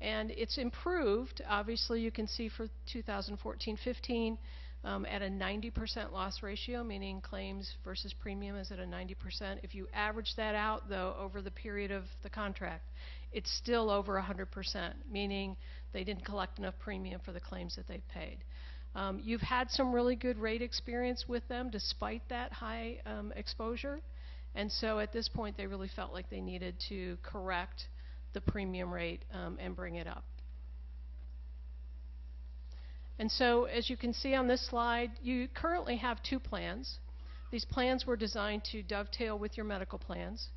And it's improved. Obviously, you can see for 2014-15 at a 90% loss ratio, meaning claims versus premium is at a 90%. If you average that out, though, over the period of the contract, it's still over 100%, meaning they didn't collect enough premium for the claims that they paid. You've had some really good rate experience with them despite that high exposure, and so at this point they really felt like they needed to correct the premium rate and bring it up. And so as you can see on this slide, you currently have two plans. These plans were designed to dovetail with your medical plans.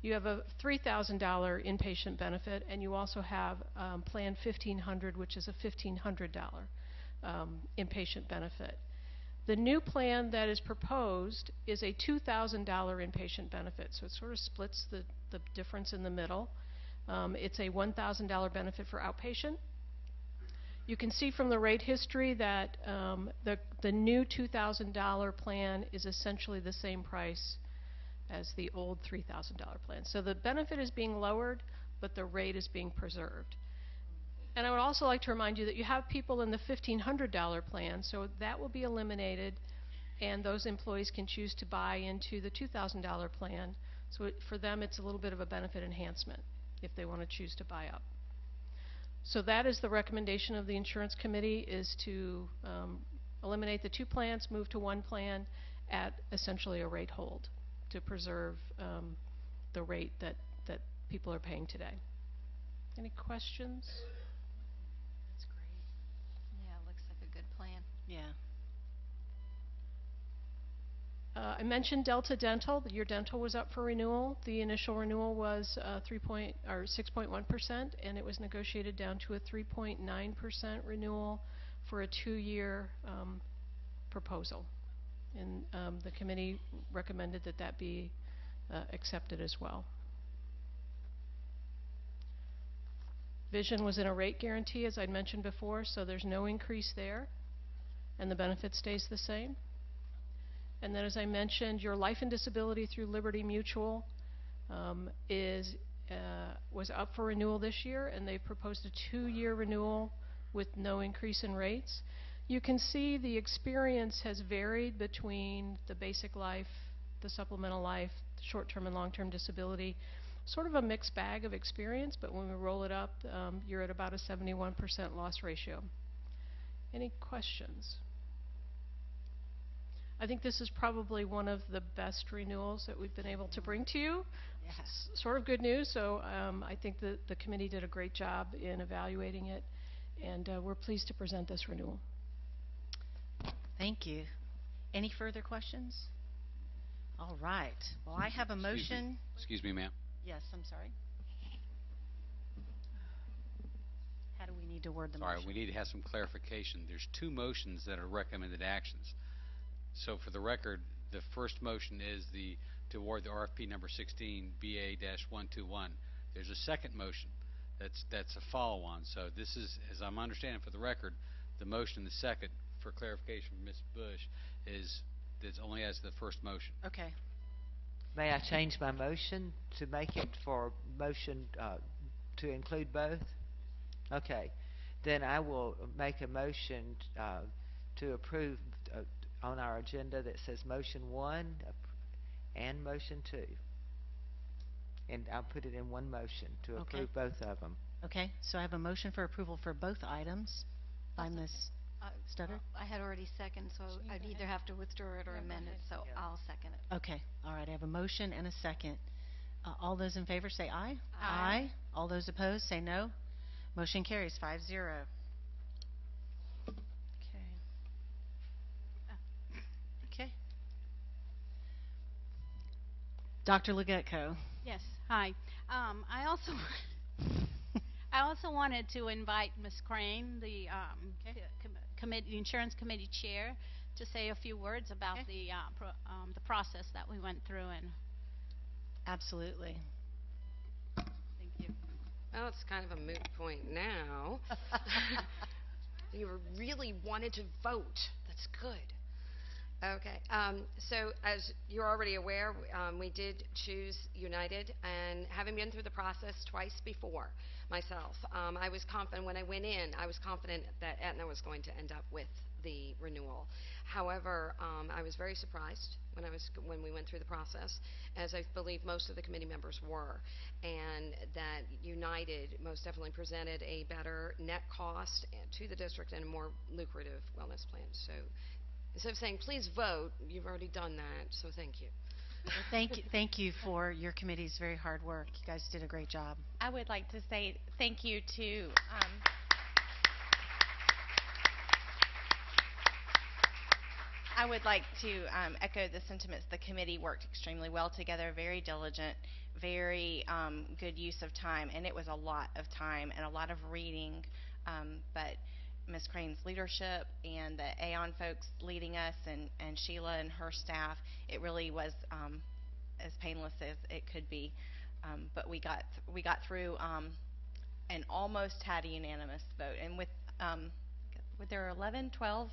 You have a $3,000 inpatient benefit, and you also have Plan 1500, which is a $1,500 inpatient benefit. The new plan that is proposed is a $2,000 inpatient benefit, so it sort of splits the difference in the middle. It's a $1,000 benefit for outpatient. You can see from the rate history that the new $2,000 plan is essentially the same price as the old $3,000 plan. So the benefit is being lowered, but the rate is being preserved. And I would also like to remind you that you have people in the $1,500 plan, so that will be eliminated, and those employees can choose to buy into the $2,000 plan. So for them, it's a little bit of a benefit enhancement if they want to choose to buy up. So that is the recommendation of the insurance committee, is to eliminate the two plans, move to one plan at essentially a rate hold to preserve the rate that people are paying today. Any questions? That's great. Yeah, it looks like a good plan. Yeah. I mentioned Delta Dental. Your dental was up for renewal. The initial renewal was 6.1%, and it was negotiated down to a 3.9% renewal for a 2-year proposal. And the committee recommended that that be accepted as well. Vision was in a rate guarantee, as I mentioned before, so there's no increase there, and the benefit stays the same. And then, as I mentioned, your life and disability through Liberty Mutual was up for renewal this year, and they proposed a 2-year renewal with no increase in rates. You can see the experience has varied between the basic life, the supplemental life, short-term and long-term disability. Sort of a mixed bag of experience, but when we roll it up, you're at about a 71% loss ratio. Any questions? I think this is probably one of the best renewals that we've been able to bring to you. Yes. Sort of good news, so I think that the committee did a great job in evaluating it, and we're pleased to present this renewal. Thank you. Any further questions? All right. Well, I have a motion. Excuse me, ma'am. Yes, I'm sorry. How do we need to word the motion? Sorry, we need to have some clarification. There's 2 motions that are recommended actions. So for the record, the first motion is to award the RFP number 16 BA-121. There's a second motion that's a follow-on. So this is, as I'm understanding for the record, the motion, the second, for clarification from Ms. Bush, is only as the first motion. Okay. May I change my motion to make it for motion to include both? Okay. Then I will make a motion to approve on our agenda that says motion 1 and motion 2. And I'll put it in one motion to approve both of them. Okay. So I have a motion for approval for both items by Ms. Stutter? I had already seconded, so I'd either have to withdraw it or amend it, so I'll second it. Okay. All right. I have a motion and a second. All those in favor say aye. Aye. All those opposed say no. Motion carries 5-0. Okay. Dr. Legetko. Yes. Hi. I also wanted to invite Ms. Crane, the insurance committee chair, to say a few words about the process that we went through. And absolutely. thank you. Well, it's kind of a moot point now. You really wanted to vote. That's good. Okay. So as you're already aware, we did choose United, and having been through the process twice before myself, I was confident when I went in, I was confident that Aetna was going to end up with the renewal. However, I was very surprised when we went through the process, as I believe most of the committee members were, and that United most definitely presented a better net cost to the district and a more lucrative wellness plan. So instead of saying please vote, you've already done that, so thank you. Well, thank you for your committee's very hard work. You guys did a great job. I would like to say thank you to I would like to echo the sentiments. The committee worked extremely well together, very diligent, very good use of time, and it was a lot of time and a lot of reading, but Ms. Crane's leadership and the Aon folks leading us, and Sheila and her staff, it really was as painless as it could be, but we got through and almost had a unanimous vote, and with there 11, 12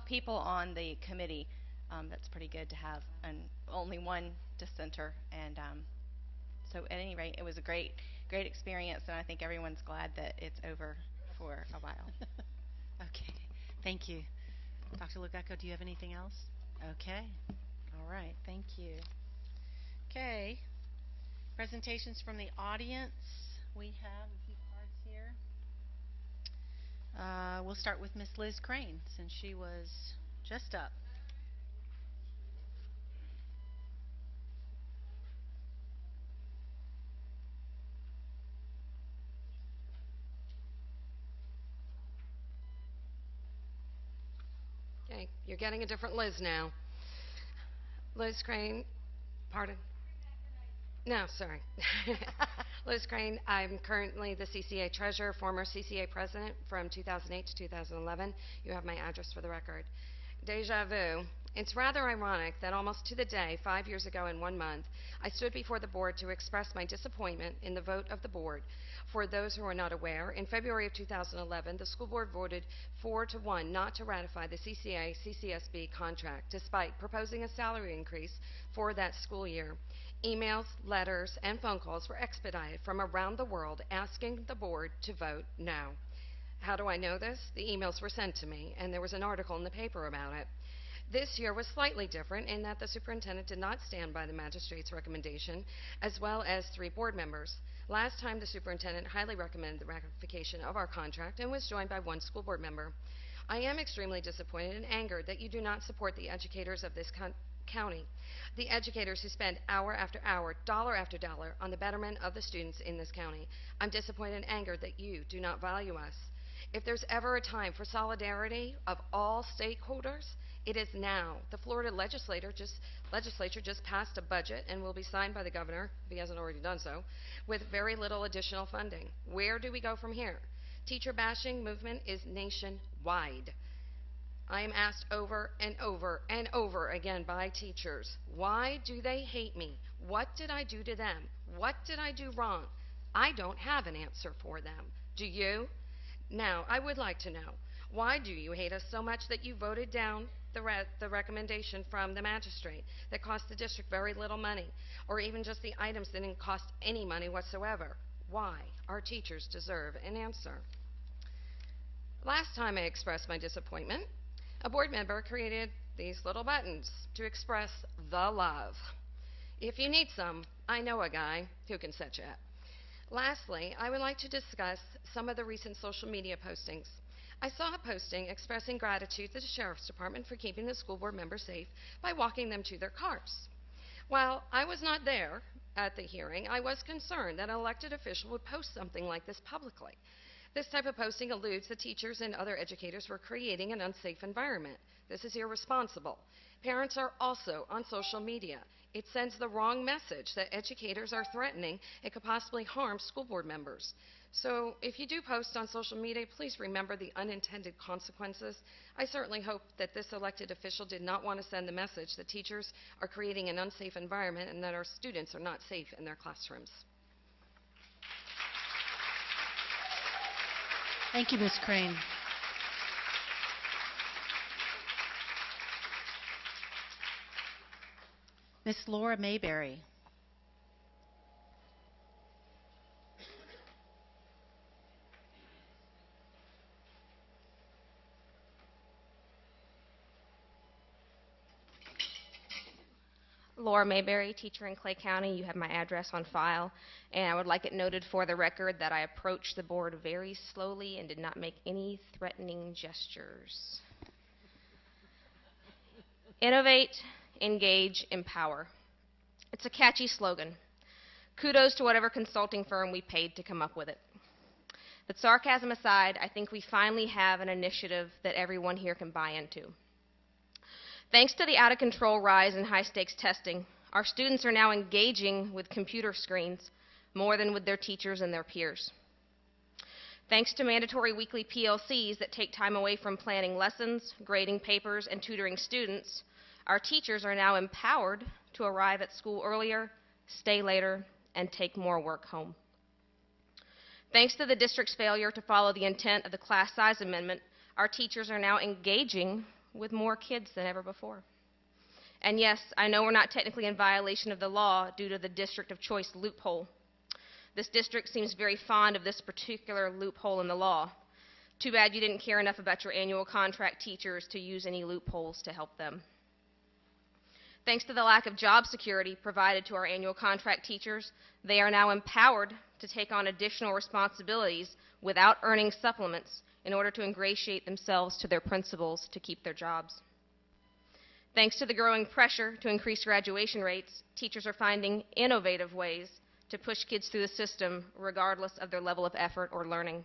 people on the committee, that's pretty good to have, and only one dissenter, and so at any rate, it was a great experience, and I think everyone's glad that it's over for a while. Okay, thank you. Dr. Lugacko, do you have anything else? Okay, all right, thank you. Okay, presentations from the audience. We have a few cards here. We'll start with Miss Liz Crane, since she was just up. Okay, you're getting a different Liz now. Liz Crane, pardon? No, sorry. Liz Crane, I'm currently the CCA treasurer, former CCA president from 2008 to 2011. You have my address for the record. Deja vu. It's rather ironic that almost to the day, 5 years ago in 1 month, I stood before the board to express my disappointment in the vote of the board. For those who are not aware, in February of 2011, the school board voted 4-1 not to ratify the CCA-CCSB contract, despite proposing a salary increase for that school year. Emails, letters, and phone calls were expedited from around the world asking the board to vote no. How do I know this? The emails were sent to me, and there was an article in the paper about it. This year was slightly different in that the superintendent did not stand by the magistrate's recommendation, as well as 3 board members. Last time, the superintendent highly recommended the ratification of our contract and was joined by 1 school board member. I am extremely disappointed and angered that you do not support the educators of this county, the educators who spend hour after hour, dollar after dollar on the betterment of the students in this county. I'm disappointed and angered that you do not value us. If there's ever a time for solidarity of all stakeholders, it is now. The Florida legislature just passed a budget and will be signed by the governor, if he hasn't already done so, with very little additional funding. Where do we go from here? Teacher bashing movement is nationwide. I am asked over and over and over again by teachers, why do they hate me? What did I do to them? What did I do wrong? I don't have an answer for them. Do you? Now, I would like to know, why do you hate us so much that you voted down the recommendation from the magistrate that cost the district very little money, or even just the items that didn't cost any money whatsoever? Why? Our teachers deserve an answer. Last time I expressed my disappointment, a board member created these little buttons to express the love. If you need some, I know a guy who can set you up. Lastly, I would like to discuss some of the recent social media postings. I saw a posting expressing gratitude to the Sheriff's Department for keeping the school board members safe by walking them to their cars. While I was not there at the hearing, I was concerned that an elected official would post something like this publicly. This type of posting alludes that teachers and other educators were creating an unsafe environment. This is irresponsible. Parents are also on social media. It sends the wrong message that educators are threatening and could possibly harm school board members. So if you do post on social media, please remember the unintended consequences. I certainly hope that this elected official did not want to send the message that teachers are creating an unsafe environment and that our students are not safe in their classrooms. Thank you, Ms. Crane. Ms. Laura Mayberry. Laura Mayberry, teacher in Clay County. You have my address on file, and I would like it noted for the record that I approached the board very slowly and did not make any threatening gestures. Innovate, engage, empower. It's a catchy slogan. Kudos to whatever consulting firm we paid to come up with it. But sarcasm aside, I think we finally have an initiative that everyone here can buy into. Thanks to the out-of-control rise in high-stakes testing, our students are now engaging with computer screens more than with their teachers and their peers. Thanks to mandatory weekly PLCs that take time away from planning lessons, grading papers, and tutoring students, our teachers are now empowered to arrive at school earlier, stay later, and take more work home. Thanks to the district's failure to follow the intent of the class size amendment, our teachers are now engaging with more kids than ever before. And yes, I know we're not technically in violation of the law due to the district of choice loophole. This district seems very fond of this particular loophole in the law. Too bad you didn't care enough about your annual contract teachers to use any loopholes to help them. Thanks to the lack of job security provided to our annual contract teachers, they are now empowered to take on additional responsibilities without earning supplements in order to ingratiate themselves to their principals to keep their jobs. Thanks to the growing pressure to increase graduation rates, teachers are finding innovative ways to push kids through the system regardless of their level of effort or learning.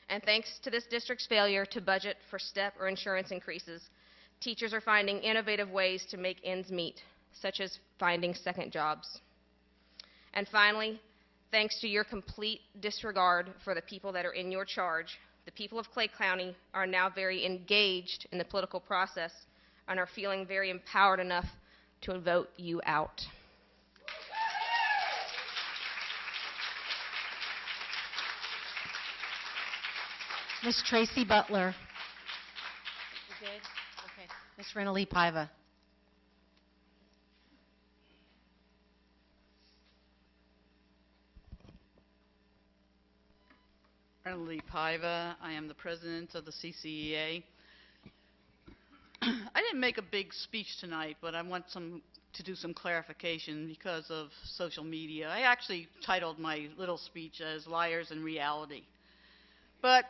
And thanks to this district's failure to budget for step or insurance increases, teachers are finding innovative ways to make ends meet, such as finding second jobs. And finally, thanks to your complete disregard for the people that are in your charge, the people of Clay County are now very engaged in the political process and are feeling very empowered enough to vote you out. Ms. Tracy Butler. You good? Okay. Ms. Renalee Paiva. Renalee Paiva. I am the president of the CCEA. I didn't make a big speech tonight, but I want to do some clarification because of social media. I actually titled my little speech as Liars in Reality. But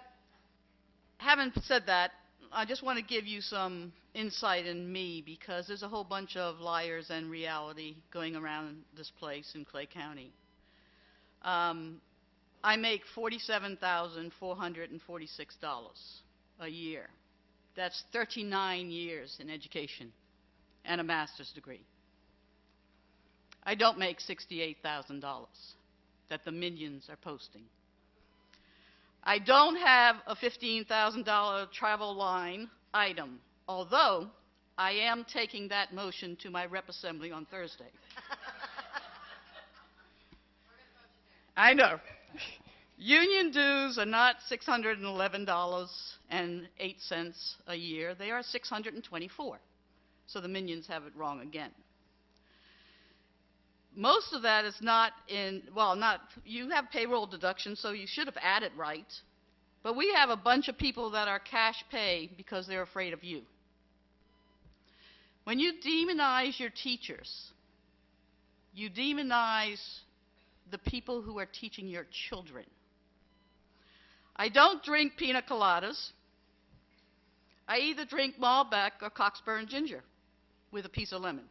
having said that, I just want to give you some insight in me because there's a whole bunch of liars and reality going around this place in Clay County. I make $47,446 a year. That's 39 years in education and a master's degree. I don't make $68,000 that the minions are posting. I don't have a $15,000 travel line item, although I am taking that motion to my rep assembly on Thursday. I know. Union dues are not $611.08 a year. They are $624. So the minions have it wrong again. Most of that is not in, well, not, you have payroll deductions, so you should have added right. But we have a bunch of people that are cash pay because they're afraid of you. When you demonize your teachers, you demonize the people who are teaching your children. I don't drink pina coladas. I either drink Malbec or Coxburn ginger with a piece of lemon.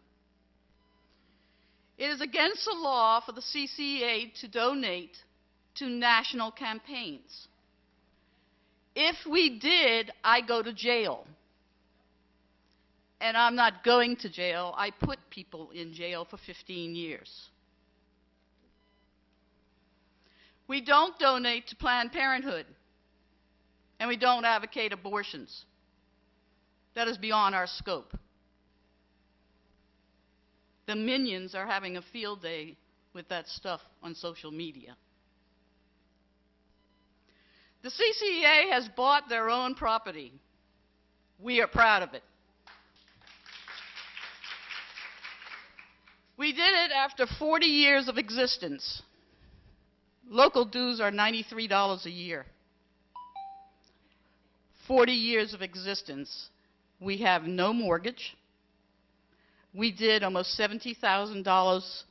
It is against the law for the CCEA to donate to national campaigns. If we did, I go to jail. And I'm not going to jail. I put people in jail for 15 years. We don't donate to Planned Parenthood. And we don't advocate abortions. That is beyond our scope. The minions are having a field day with that stuff on social media. The CCEA has bought their own property. We are proud of it. We did it after 40 years of existence. Local dues are $93 a year. 40 years of existence. We have no mortgage. We did almost $70,000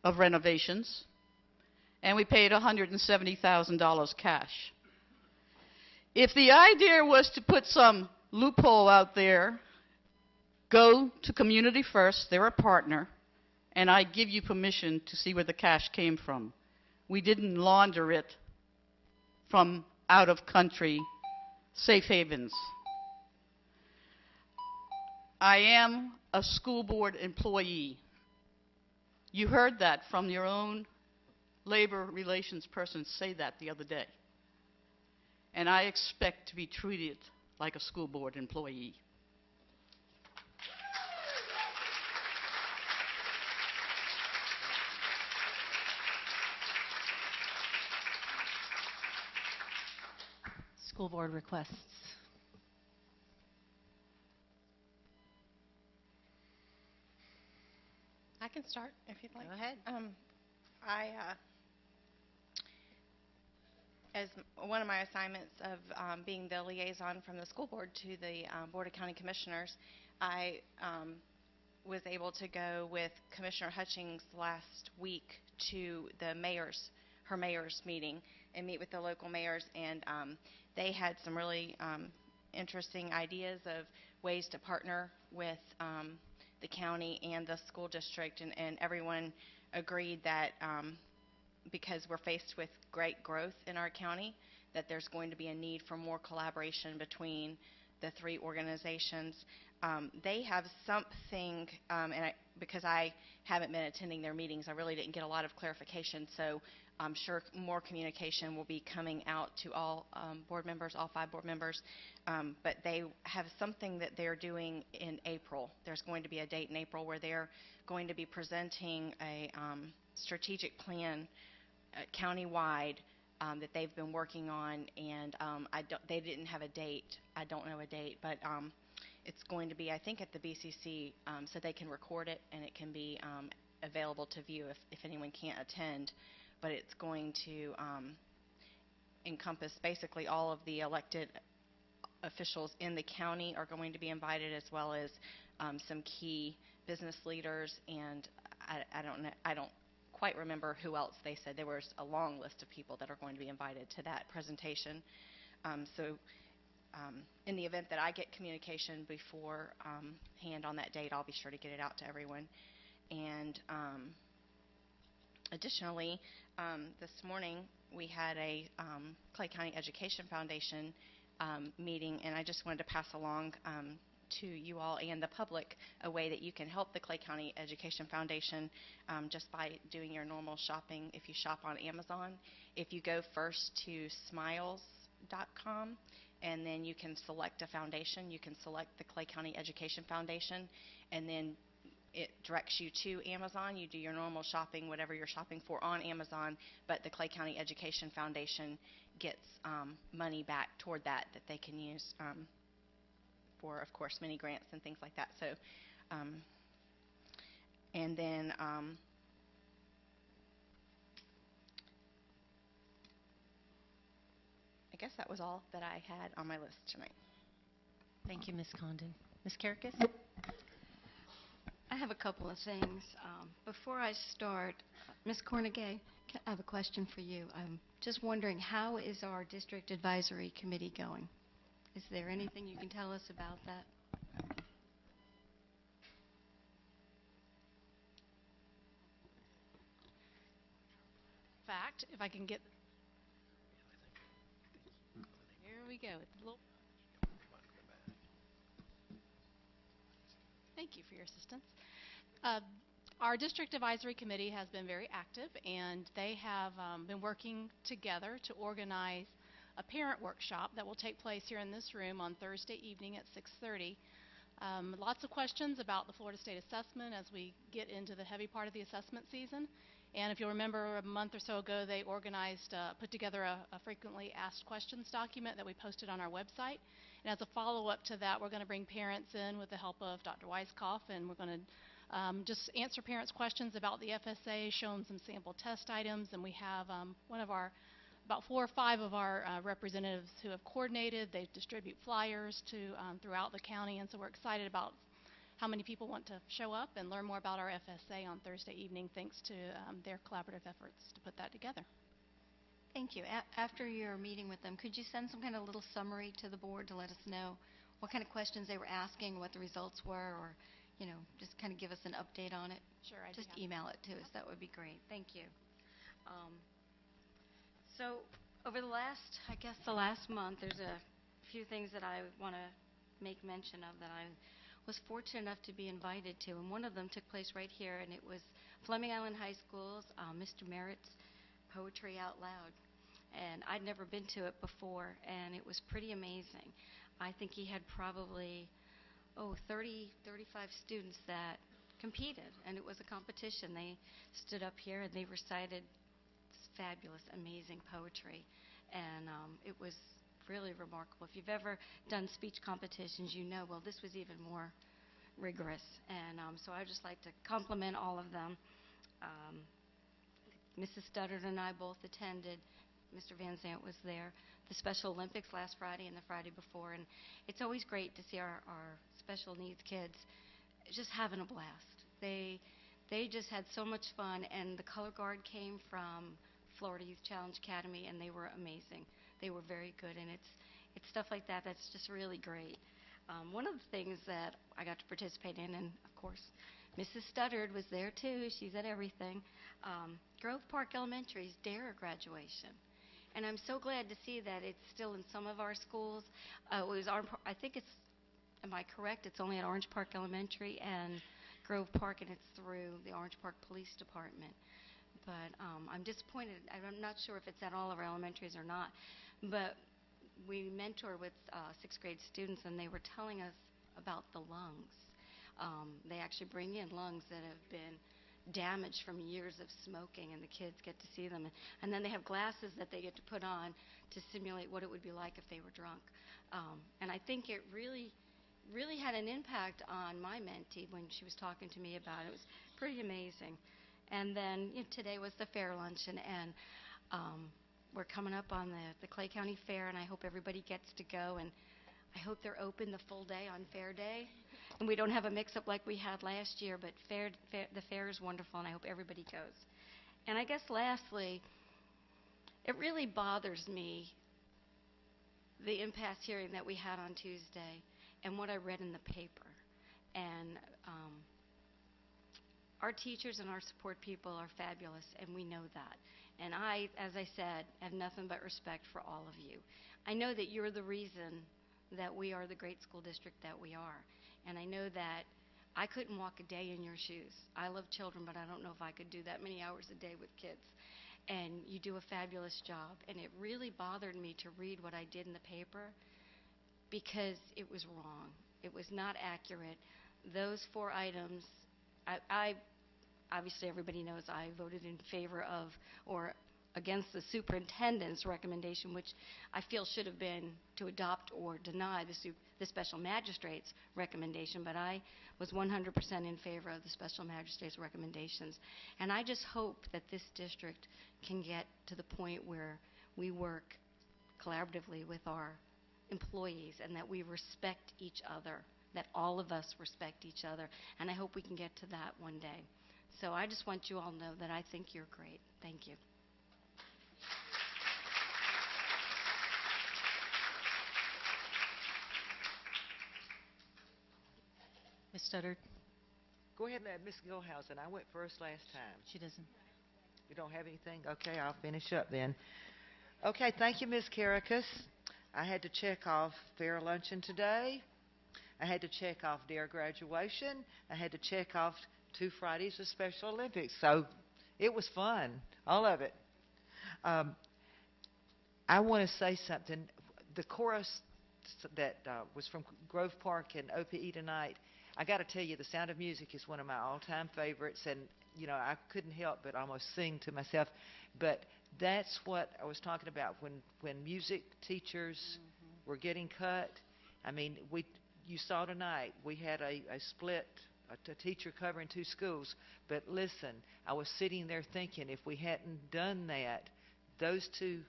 of renovations, and we paid $170,000 cash. If the idea was to put some loophole out there, go to Community First, they're a partner, and I give you permission to see where the cash came from. We didn't launder it from out-of-country safe havens. I am a school board employee. You heard that from your own labor relations person say that the other day. And I expect to be treated like a school board employee. School board requests. I can start if you'd like. Go ahead. As one of my assignments of being the liaison from the school board to the Board of County Commissioners, I was able to go with Commissioner Hutchings last week to the her mayor's meeting and meet with the local mayors, and they had some really interesting ideas of ways to partner with the county and the school district, and everyone agreed that because we're faced with great growth in our county, that there's going to be a need for more collaboration between the three organizations. They have something, because I haven't been attending their meetings, I really didn't get a lot of clarification, so I'm sure more communication will be coming out to all board members, all 5 board members, but they have something that they're doing in April. There's going to be a date in April where they're going to be presenting a strategic plan countywide that they've been working on, and they didn't have a date. I don't know a date, but it's going to be, I think, at the BCC, so they can record it and it can be available to view if anyone can't attend. But it's going to encompass basically all of the elected officials in the county are going to be invited, as well as some key business leaders, and I don't quite remember who else they said. There was a long list of people that are going to be invited to that presentation. In the event that I get communication beforehand on that date, I'll be sure to get it out to everyone. And additionally, this morning we had a Clay County Education Foundation meeting, and I just wanted to pass along to you all and the public a way that you can help the Clay County Education Foundation just by doing your normal shopping. If you shop on Amazon, if you go first to smiles.com, and then you can select a foundation, you can select the Clay County Education Foundation, and then it directs you to Amazon. You do your normal shopping, whatever you're shopping for on Amazon, but the Clay County Education Foundation gets money back toward that they can use for, of course, many grants and things like that. So, and then I guess that was all that I had on my list tonight. Thank you, Ms. Condon. Ms. Karakis? I have a couple of things. Before I start, Ms. Cornegay, I have a question for you. I'm just wondering, how is our district advisory committee going? Is there anything you can tell us about that? Fact, if I can get... Here we go. Thank you for your assistance. Our district advisory committee has been very active, and they have been working together to organize a parent workshop that will take place here in this room on Thursday evening at 6:30. Lots of questions about the Florida State Assessment as we get into the heavy part of the assessment season, And if you'll remember, a month or so ago, they put together a frequently asked questions document that we posted on our website. And as a follow-up to that, we're going to bring parents in with the help of Dr. Weiskopf, and we're going to just answer parents' questions about the FSA, show them some sample test items, and we have about 4 or 5 of our representatives who have coordinated. They distribute flyers throughout the county, and so we're excited about how many people want to show up and learn more about our FSA on Thursday evening, thanks to their collaborative efforts to put that together. Thank you. After your meeting with them, could you send some kind of little summary to the board to let us know what kind of questions they were asking, what the results were, or just kind of give us an update on it? Sure. Just email it to us. That would be great. Thank you. So over the last month, there's a few things that I want to make mention of that I was fortunate enough to be invited to, and one of them took place right here, and it was Fleming Island High School's Mr. Merritt's Poetry Out Loud. And I'd never been to it before, and it was pretty amazing. I think he had probably 30, 35 students that competed, and it was a competition. They stood up here and they recited fabulous, amazing poetry, and it was really remarkable. If you've ever done speech competitions, well, this was even more rigorous, and so I'd just like to compliment all of them. Mrs. Studdard and I both attended. Mr. Van Zant was there. The Special Olympics last Friday and the Friday before, and it's always great to see our special needs kids just having a blast. They just had so much fun, and the color guard came from Florida Youth Challenge Academy, and they were amazing. They were very good, and it's stuff like that that's just really great. One of the things that I got to participate in, and of course, Mrs. Studdard was there too. She's at everything. Grove Park Elementary's DARE graduation. And I'm so glad to see that it's still in some of our schools. I think it's, am I correct? It's only at Orange Park Elementary and Grove Park, and it's through the Orange Park Police Department. But I'm disappointed. I'm not sure if it's at all of our elementaries or not. But we mentor with 6th grade students, and they were telling us about the lungs. They actually bring in lungs that have been damaged from years of smoking, and the kids get to see them. And then they have glasses that they get to put on to simulate what it would be like if they were drunk. And I think it really had an impact on my mentee when she was talking to me about it. It was pretty amazing. And then today was the fair luncheon, and we're coming up on the Clay County Fair, and I hope everybody gets to go, and I hope they're open the full day on Fair Day, and we don't have a mix-up like we had last year, but the fair is wonderful, and I hope everybody goes. And I guess lastly, it really bothers me, the impasse hearing that we had on Tuesday and what I read in the paper. And our teachers and our support people are fabulous, and we know that. And I, as I said, have nothing but respect for all of you. I know that you're the reason that we are the great school district that we are. And I know that I couldn't walk a day in your shoes. I love children, but I don't know if I could do that many hours a day with kids. And you do a fabulous job. And it really bothered me to read what I did in the paper because it was wrong. It was not accurate. Those 4 items, I obviously everybody knows I voted in favor of or against the superintendent's recommendation, which I feel should have been to adopt or deny the special magistrate's recommendation, but I was 100% in favor of the special magistrate's recommendations. And I just hope that this district can get to the point where we work collaboratively with our employees and that we respect each other, that all of us respect each other, and I hope we can get to that one day. So I just want you all to know that I think you're great. Thank you. Ms. Studdard? Go ahead and let Ms. Gilhousen. I went first last time. She doesn't. You don't have anything? Okay, I'll finish up then. Okay, thank you, Ms. Karakas. I had to check off fair luncheon today. I had to check off DARE graduation. I had to check off 2 Fridays of Special Olympics. So it was fun, all of it. I want to say something. The chorus that was from Grove Park and OPE tonight, I got to tell you, The Sound of Music is one of my all-time favorites, and I couldn't help but almost sing to myself. But that's what I was talking about when music teachers were getting cut. I mean, you saw tonight we had a split, a teacher covering 2 schools. But listen, I was sitting there thinking if we hadn't done that, those 2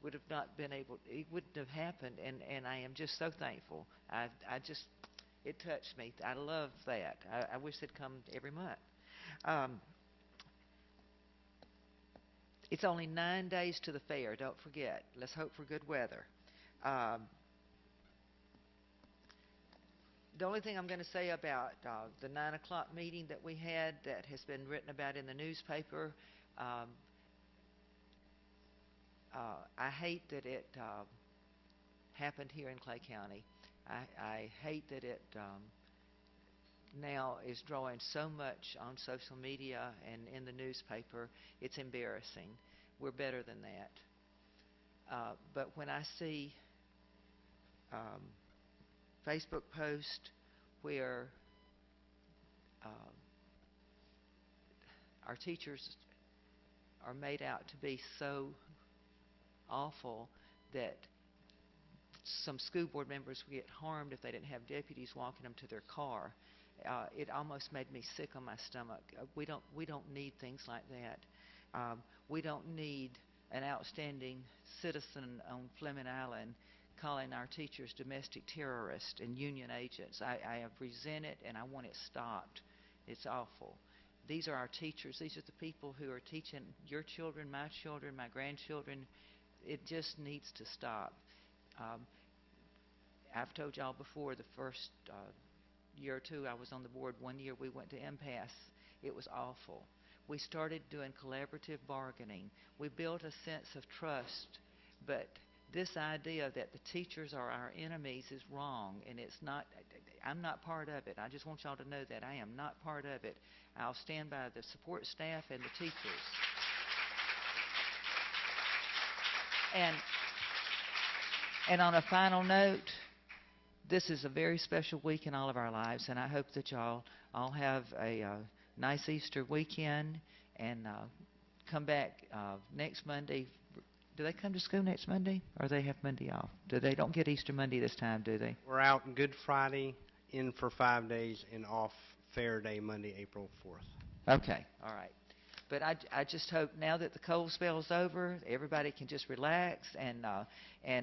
would have not been able, it wouldn't have happened, and I am just so thankful. It touched me. I love that. I wish they'd come every month. It's only 9 days to the fair, don't forget. Let's hope for good weather. The only thing I'm going to say about the 9 o'clock meeting that we had that has been written about in the newspaper, I hate that it happened here in Clay County. I hate that it now is drawing so much on social media and in the newspaper. It's embarrassing. We're better than that. But when I see Facebook posts where our teachers are made out to be so awful that some school board members would get harmed if they didn't have deputies walking them to their car. It almost made me sick on my stomach. We don't need things like that. We don't need an outstanding citizen on Fleming Island calling our teachers domestic terrorists and union agents. I have resented and I want it stopped. It's awful. These are our teachers. These are the people who are teaching your children, my grandchildren. It just needs to stop. I've told y'all before, the first year or 2 I was on the board, 1 year we went to impasse. It was awful. We started doing collaborative bargaining. We built a sense of trust, but this idea that the teachers are our enemies is wrong, and it's not. I'm not part of it. I just want y'all to know that I am not part of it. I'll stand by the support staff and the teachers. And on a final note, this is a very special week in all of our lives, and I hope that y'all all have a nice Easter weekend and come back next Monday. Do they come to school next Monday, or they have Monday off? They don't get Easter Monday this time, do they? We're out Good Friday, in for 5 days, and off Fair Day, Monday, April 4th. Okay, all right. But I just hope now that the cold spell is over, everybody can just relax and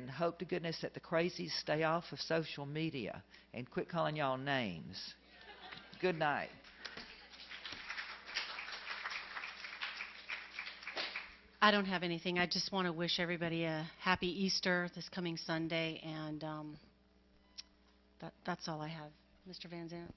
hope to goodness that the crazies stay off of social media and quit calling y'all names. Good night. I don't have anything. I just want to wish everybody a happy Easter this coming Sunday, and that's all I have. Mr. Van Zandt.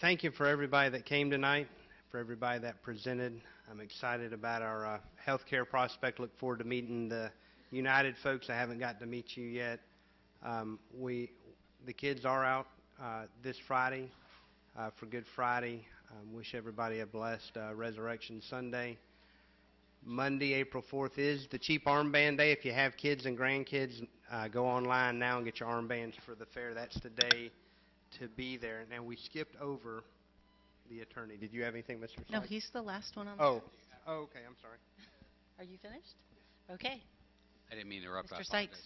Thank you for everybody that came tonight, for everybody that presented. I'm excited about our healthcare prospect. Look forward to meeting the United folks. I haven't got to meet you yet. The kids are out this Friday for Good Friday. Wish everybody a blessed Resurrection Sunday. Monday, April 4th is the cheap armband day. If you have kids and grandkids, go online now and get your armbands for the fair. That's the day to be there. Now, we skipped over the attorney. Did you have anything, Mr. Sykes? No, he's the last one on the list. Oh, okay. I'm sorry. Are you finished? Okay. I didn't mean to interrupt. Mr. Sykes.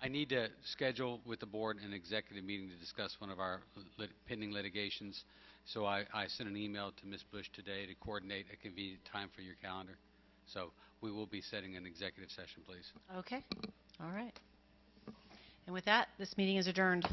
I need to schedule with the board an executive meeting to discuss one of our pending litigations. So I sent an email to Ms. Bush today to coordinate a convenient time for your calendar. So we will be setting an executive session, please. Okay. All right. And with that, this meeting is adjourned.